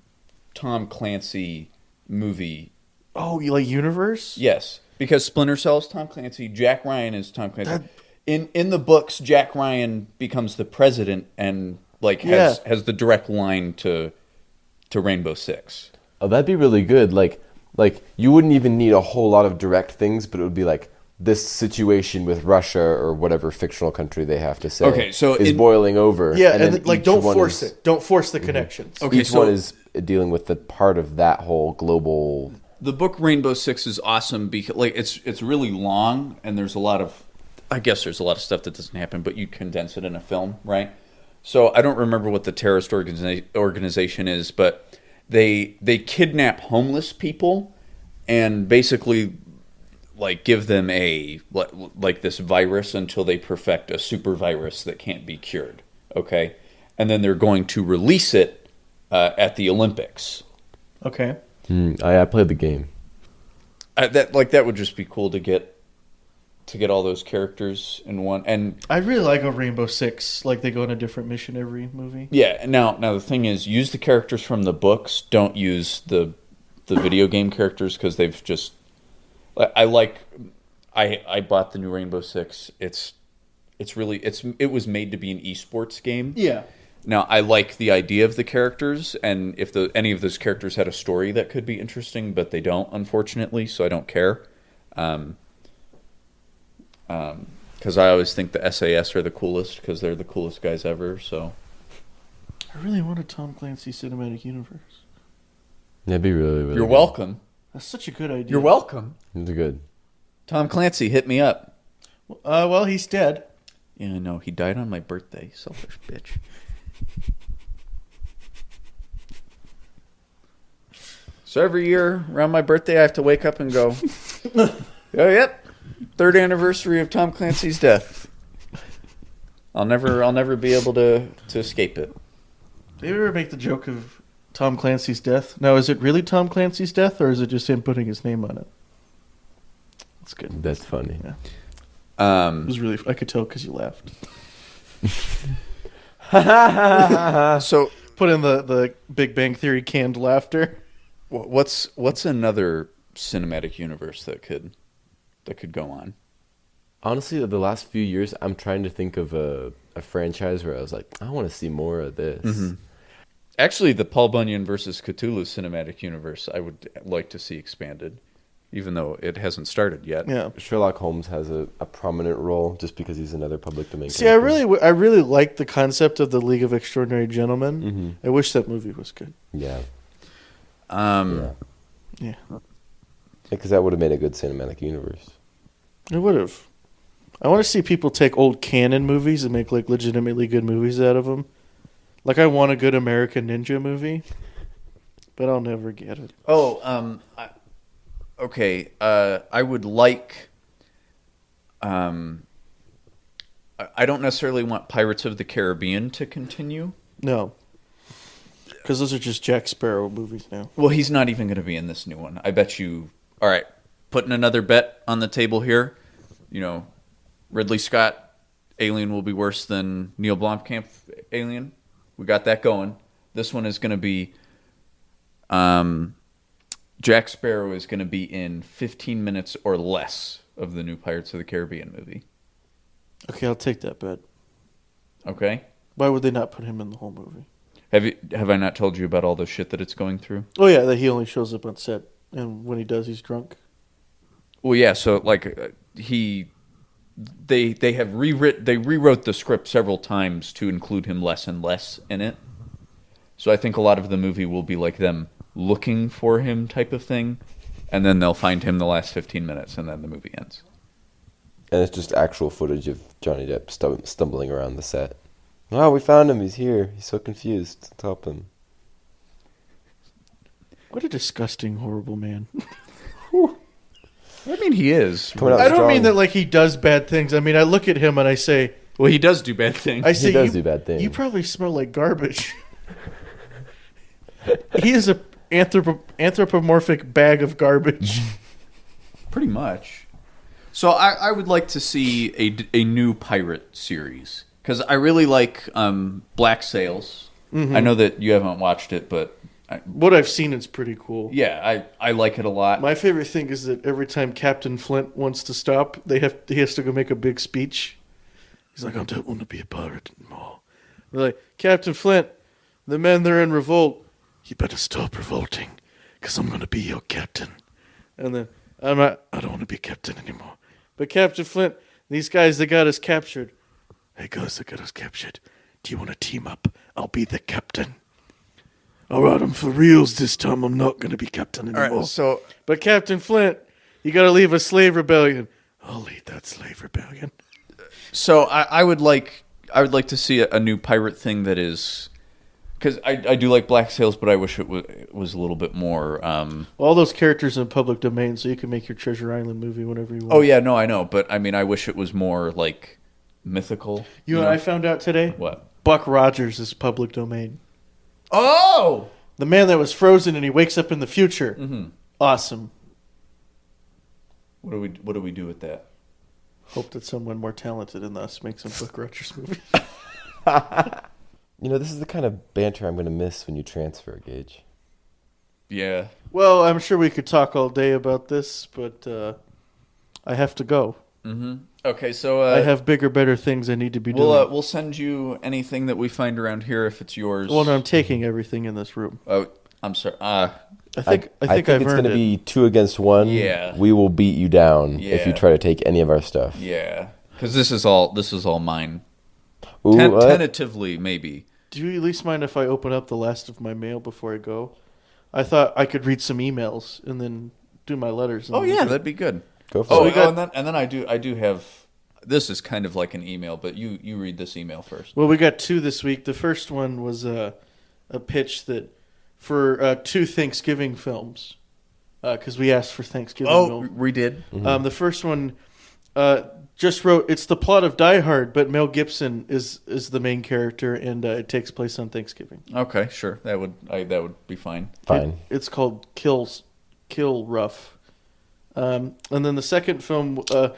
Tom Clancy movie. Oh, you like Universe? Yes, because Splinter Cell is Tom Clancy, Jack Ryan is Tom Clancy. In the books, Jack Ryan becomes the president and has the direct line to Rainbow Six. Oh, that'd be really good. Like you wouldn't even need a whole lot of direct things, but it would be like this situation with Russia or whatever fictional country they have to say is boiling over. Yeah, and don't force it. Don't force the connections. Okay, each one is dealing with the part of that whole global. The book Rainbow Six is awesome because it's really long and there's a lot of stuff that doesn't happen, but you condense it in a film, right? So I don't remember what the terrorist organization is, but they kidnap homeless people and basically give them this virus until they perfect a super virus that can't be cured. Okay, and then they're going to release it at the Olympics. Okay. I played the game. That would just be cool to get all those characters in one. And I really like a Rainbow Six. Like they go on a different mission every movie. Yeah. Now the thing is, use the characters from the books. Don't use the video game characters because they've just. I bought the new Rainbow Six. It was made to be an esports game. Yeah. Now I like the idea of the characters, and if any of those characters had a story that could be interesting, but they don't, unfortunately. So I don't care. Because I always think the SAS are the coolest because they're the coolest guys ever. So I really want a Tom Clancy cinematic universe. That'd be really, really. You're good. welcome. That's such a good idea. You're welcome. It's good. Tom Clancy, hit me up. Well, he's dead. Yeah, no, he died on my birthday. Selfish bitch. So every year around my birthday, I have to wake up and go, oh, yep, 3rd anniversary of Tom Clancy's death. I'll never be able to escape it. Did you ever make the joke of Tom Clancy's death? Now, is it really Tom Clancy's death, or is it just him putting his name on it? That's good. That's funny. Yeah. It was really. I could tell because you laughed. So put in the Big Bang Theory canned laughter. what's another cinematic universe that could go on. Honestly, the last few years, I'm trying to think of a franchise where I was like, I want to see more of this. Mm-hmm. Actually, the Paul Bunyan versus Cthulhu cinematic universe, I would like to see expanded, even though it hasn't started yet. Yeah. Sherlock Holmes has a prominent role just because he's another public domain See, character. I really like the concept of the League of Extraordinary Gentlemen. Mm-hmm. I wish that movie was good. Yeah. Yeah. Because that would have made a good cinematic universe. It would have. I want to see people take old canon movies and make like legitimately good movies out of them. Like I want a good American Ninja movie, but I'll never get it. Oh, okay. I would like. I don't necessarily want Pirates of the Caribbean to continue. No, because those are just Jack Sparrow movies now. Well, he's not even going to be in this new one. I bet you. All right, putting another bet on the table here. You know, Ridley Scott Alien will be worse than Neil Blomkamp Alien. We got that going. This one is going to be. Jack Sparrow is going to be in 15 minutes or less of the new Pirates of the Caribbean movie. Okay, I'll take that bet. Okay. Why would they not put him in the whole movie? Have I not told you about all the shit that it's going through? Oh yeah, that he only shows up on set, and when he does, he's drunk. Well, yeah. So like they rewrote the script several times to include him less and less in it. So I think a lot of the movie will be like them looking for him type of thing, and then they'll find him the last 15 minutes, and then the movie ends. And it's just actual footage of Johnny Depp stumbling around the set. Oh, we found him. He's here. He's so confused. Let's help him. What a disgusting, horrible man. I mean, he is. Coming out I don't strong. mean that like he does bad things. I mean, I look at him and I say, Well, he does do bad things. I say, He does do bad things. You probably smell like garbage. He is a anthropomorphic bag of garbage. Pretty much. So I would like to see a new pirate series. Because I really like Black Sails. Mm-hmm. I know that you haven't watched it, but... What I've seen is pretty cool. Yeah, I like it a lot. My favorite thing is that every time Captain Flint wants to stop, he has to go make a big speech. He's like, I don't want to be a pirate anymore. They're like, Captain Flint, the men, they're in revolt. You better stop revolting, because I'm going to be your captain. And then, I don't want to be captain anymore. But Captain Flint, these guys, they got us captured. Hey guys, they got us captured. Do you want to team up? I'll be the captain. All right, I'm for reals this time. I'm not going to be captain anymore. All right, But Captain Flint, you got to leave a slave rebellion. I'll lead that slave rebellion. So I would like to see a new pirate thing that is, because I do like Black Sails, but I wish it was a little bit more. All those characters in public domain, so you can make your Treasure Island movie whenever you want. Oh yeah, no, I know, but I mean, I wish it was more like mythical. You know what I found out today? What? Buck Rogers is public domain. Oh, the man that was frozen and he wakes up in the future. Mm-hmm. Awesome. What do we do with that? Hope that someone more talented than us makes some Buck Rogers movie. You know, this is the kind of banter I'm going to miss when you transfer, Gage. Yeah. Well, I'm sure we could talk all day about this, but I have to go. Mm-hmm. Okay, so I have bigger, better things I need to be doing. We'll send you anything that we find around here if it's yours. Well, no, I'm taking everything in this room. Oh, I'm sorry. I think I've it's going earned to it. be 2 against 1. Yeah. We will beat you down if you Yeah. try to take any of our stuff. Yeah, because this is all mine. Ooh, what? Tentatively, maybe. Do you at least mind if I open up the last of my mail before I go? I thought I could read some emails and then do my letters. Oh yeah, that'd be good. Go for Oh, it. and then I do have. This is kind of like an email, but you read this email first. Well, we got 2 this week. The first one was a pitch that for 2 Thanksgiving films, because we asked for Thanksgiving. We did. The first one just wrote, it's the plot of Die Hard, but Mel Gibson is the main character, and it takes place on Thanksgiving. Okay, sure. That would be fine. Fine. It's called Kill Rough. And then the second film, it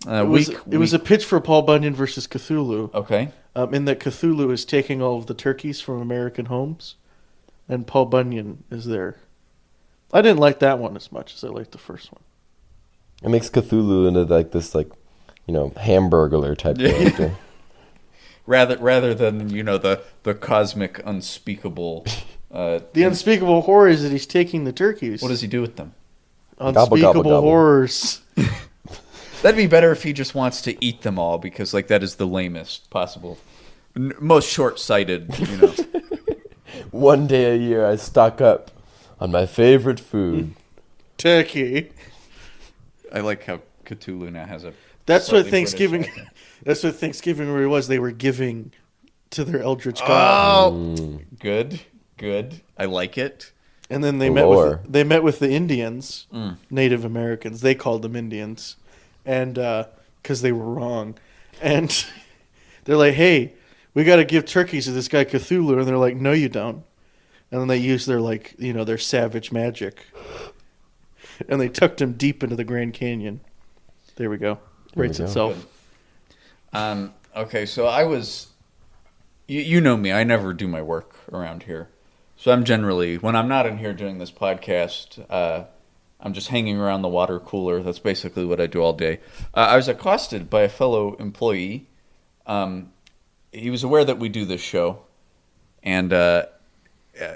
was a pitch for Paul Bunyan versus Cthulhu. Okay. In that Cthulhu is taking all of the turkeys from American homes, and Paul Bunyan is there. I didn't like that one as much as I liked the first one. It makes Cthulhu into like this, like, Hamburglar type character. Rather than the cosmic unspeakable. The unspeakable horror is that he's taking the turkeys. What does he do with them? Unspeakable Gobble, gobble, gobble. horrors. That'd be better if he just wants to eat them all, because that is the lamest possible, most short-sighted. One day a year, I stock up on my favorite food, Turkey. I like how Cthulhu now has a. That's what slightly Thanksgiving. British accent. That's what Thanksgiving really was. They were giving to their eldritch god, Oh, good. I like it. and then they Lore. met with the Indians, Native Americans. They called them Indians, and because they were wrong, and they're like, "Hey, we got to give turkeys to this guy Cthulhu," and they're like, "No, you don't." And then they used their their savage magic, and they tucked him deep into the Grand Canyon. There we go. There we Writes go. itself. Okay, so I was. You know me. I never do my work around here. So I'm generally, when I'm not in here doing this podcast, I'm just hanging around the water cooler. That's basically what I do all day. I was accosted by a fellow employee. He was aware that we do this show, and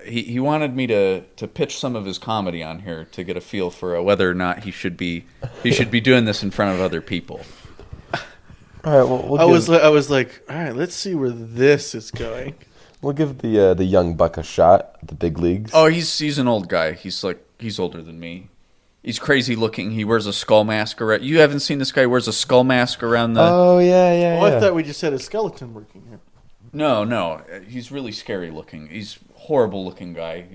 he wanted me to pitch some of his comedy on here to get a feel for whether or not he should be doing this in front of other people. All right, well, I was like, all right, let's see where this is going. we'll give the young buck a shot at the big leagues. Oh, he's an old guy. He's older than me. He's crazy looking. He wears a skull mask around. You haven't seen this guy who wears a skull mask around the. Oh yeah. Oh, I thought we just had a skeleton working here. No. He's really scary looking. He's a horrible looking guy.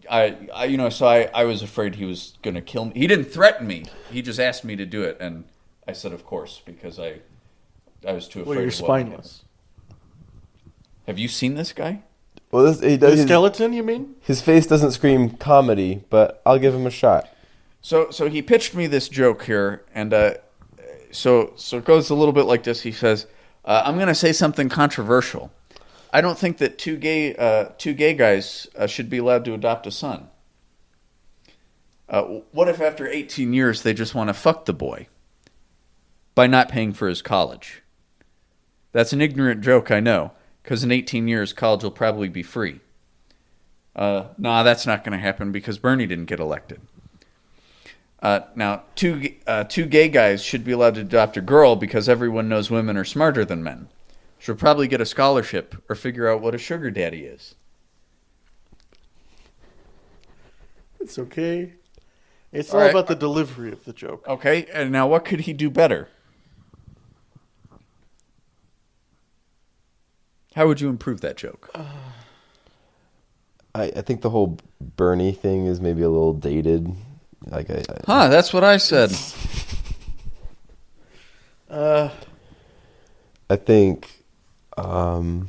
I was afraid he was going to kill me. He didn't threaten me. He just asked me to do it, and I said, of course, because I was too afraid. Well, you're of what would happen. spineless. Have you seen this guy? Well, he does. The skeleton, you mean? His face doesn't scream comedy, but I'll give him a shot. So he pitched me this joke here, and so it goes a little bit like this. He says, "I'm going to say something controversial. I don't think that two gay guys should be allowed to adopt a son. What if after 18 years they just want to fuck the boy by not paying for his college? That's an ignorant joke, I know, because in 18 years college will probably be free. Nah, that's not going to happen because Bernie didn't get elected. Now, two gay guys should be allowed to adopt a girl because everyone knows women are smarter than men. She'll probably get a scholarship or figure out what a sugar daddy is." It's okay. It's all right. about the delivery of the joke. Okay, and now what could he do better? How would you improve that joke? I think the whole Bernie thing is maybe a little dated. That's what I said. I think. I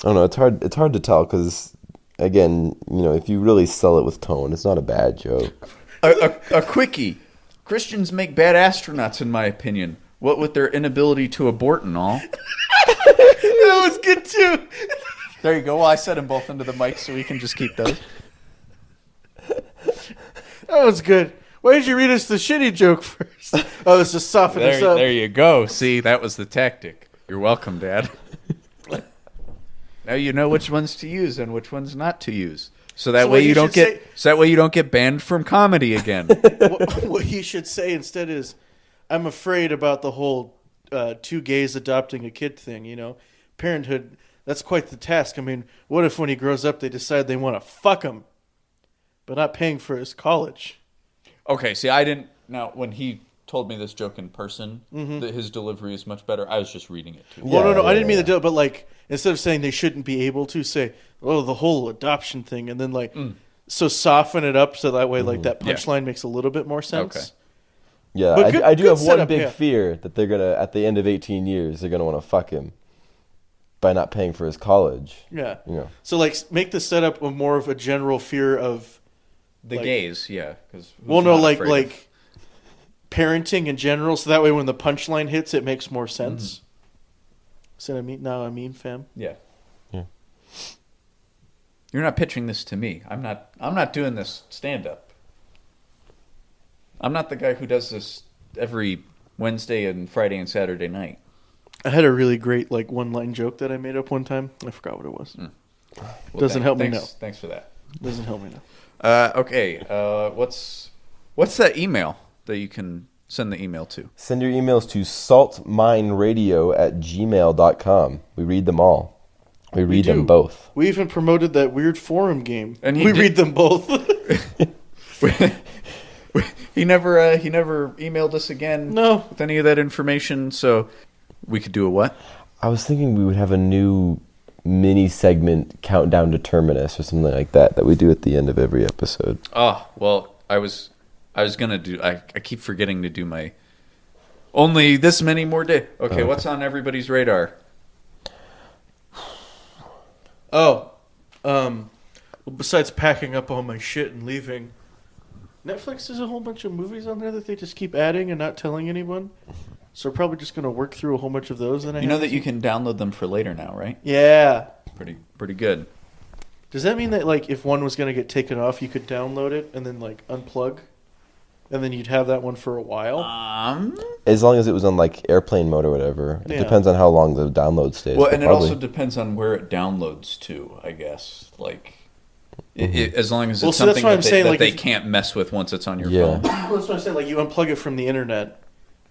don't know. It's hard to tell because, again, if you really sell it with tone, it's not a bad joke. A quickie. Christians make bad astronauts, in my opinion. What with their inability to abort and all. That was good too. There you go. Well, I set them both into the mic so we can just keep those. That was good. Why did you read us the shitty joke first? Oh, this is soften us up. There you go. See, that was the tactic. You're welcome, Dad. Now you know which ones to use and which ones not to use. So that way you don't get banned from comedy again. What you should say instead is, I'm afraid about the whole two gays adopting a kid thing, Parenthood, that's quite the task. I mean, what if when he grows up they decide they want to fuck him, but not paying for his college? Okay, see, I didn't. Now, when he told me this joke in person, that his delivery is much better. I was just reading it too. Well, no, I didn't mean the deal, but instead of saying they shouldn't be able to, say, oh, the whole adoption thing, and then so soften it up so that way that punchline makes a little bit more sense. Okay. Yeah, But I do good have one setup, big yeah. fear that they're gonna, at the end of 18 years, they're gonna want to fuck him by not paying for his college. Yeah. So make the setup of more of a general fear of The gays, yeah. Parenting in general, so that way when the punchline hits, it makes more sense. See what I mean? Now I mean, fam. Yeah. You're not pitching this to me. I'm not doing this stand-up. I'm not the guy who does this every Wednesday and Friday and Saturday night. I had a really great one-line joke that I made up one time. I forgot what it was. Well, Doesn't help me thanks, now. Thanks for that. Doesn't help me now. Okay. What's that email that you can send the email to? Send your emails to saltmineradio@gmail.com. We read them all. We read them both. We even promoted that weird forum game. And we read them both. He never emailed us again. No. With any of that information. So we could do a what? I was thinking we would have a new mini segment, Countdown to Terminus, or something like that we do at the end of every episode. Oh, well, I was gonna do. I keep forgetting to do my. Only this many more days. Okay, what's on everybody's radar? Oh, well, besides packing up all my shit and leaving, Netflix has a whole bunch of movies on there that they just keep adding and not telling anyone. So we're probably just going to work through a whole bunch of those. You know that you can download them for later now, right? Yeah. Pretty good. Does that mean that if one was going to get taken off, you could download it and then unplug, and then you'd have that one for a while? As long as it was on airplane mode or whatever. It depends on how long the download stays. Well, and it also depends on where it downloads to, I guess. As long as it's something that they can't mess with once it's on your phone. Well, that's what I'm saying. You unplug it from the internet,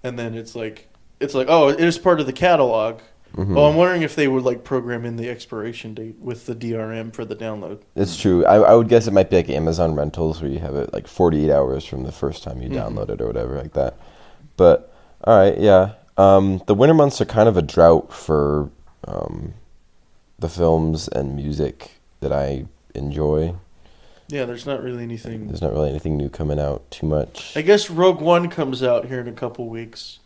and then it's like, oh, it is part of the catalog. Mm-hmm. Well, I'm wondering if they would program in the expiration date with the DRM for the download. It's true. I would guess it might be like Amazon Rentals, where you have it 48 hours from the first time you download it or whatever like that. But all right, yeah. The winter months are kind of a drought for the films and music that I enjoy. Yeah, there's not really anything. There's not really anything new coming out too much. I guess Rogue One comes out here in a couple weeks.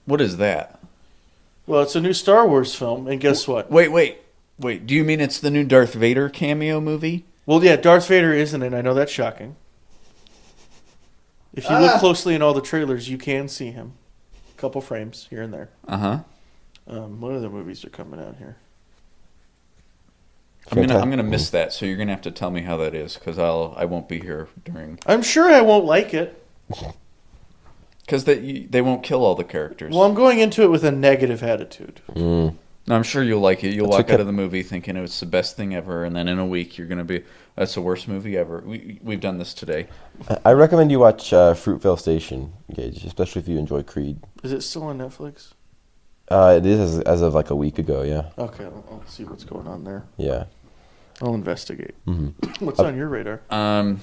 What is that? Well, it's a new Star Wars film, and guess what? Wait. Do you mean it's the new Darth Vader cameo movie? Well, yeah, Darth Vader isn't it. I know that's shocking. If you look closely in all the trailers, you can see him. A couple frames here and there. Uh-huh. What other movies are coming out here? I'm gonna miss that, so you're gonna have to tell me how that is, because I won't be here during. I'm sure I won't like it. Because they won't kill all the characters. Well, I'm going into it with a negative attitude. No, I'm sure you'll like it. You'll walk out of the movie thinking it's the best thing ever, and then in a week you're going to be, that's the worst movie ever. We've done this today. I recommend you watch Fruitvale Station, Gage, especially if you enjoy Creed. Is it still on Netflix? It is as of a week ago, yeah. Okay, I'll see what's going on there. Yeah. I'll investigate. Mm-hmm. What's on your radar? I'm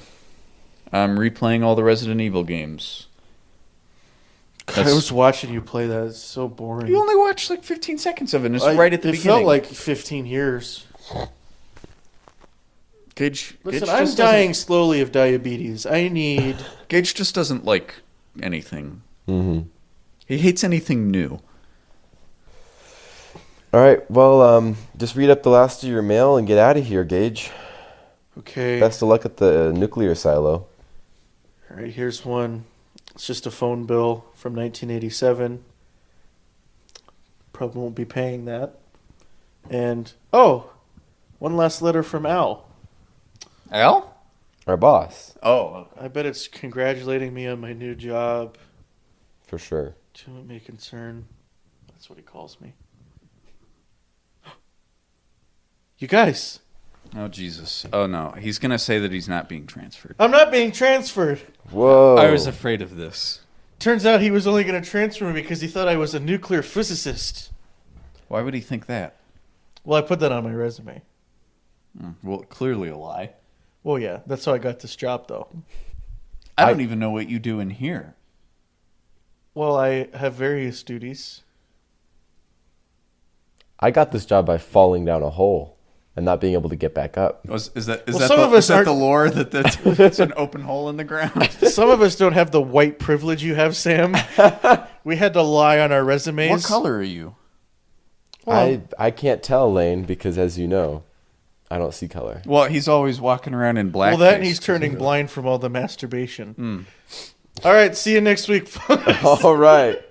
replaying all the Resident Evil games. I was watching you play that. It's so boring. You only watched 15 seconds of it. It's right at the beginning. It felt like 15 years. Gage, listen, I'm dying slowly of diabetes. Gage just doesn't like anything. Mm-hmm. He hates anything new. All right, well, just read up the last of your mail and get out of here, Gage. Okay. Best of luck at the nuclear silo. All right, here's one. It's just a phone bill from 1987. Probably won't be paying that. And, one last letter from Al. Al? Our boss. Oh. I bet it's congratulating me on my new job. For sure. To whom it may concern. That's what he calls me. You guys. Oh, Jesus. Oh, no. He's going to say that he's not being transferred. I'm not being transferred. Whoa. I was afraid of this. Turns out he was only going to transfer me because he thought I was a nuclear physicist. Why would he think that? Well, I put that on my resume. Well, clearly a lie. Well, yeah. That's how I got this job, though. I don't even know what you do in here. Well, I have various duties. I got this job by falling down a hole and not being able to get back up. Is that the lore that that's an open hole in the ground? Some of us don't have the white privilege you have, Sam. We had to lie on our resumes. What color are you? Well, I can't tell, Lane, because as you know, I don't see color. Well, he's always walking around in black. Well, that and he's turning blind from all the masturbation. All right, see you next week, folks. All right.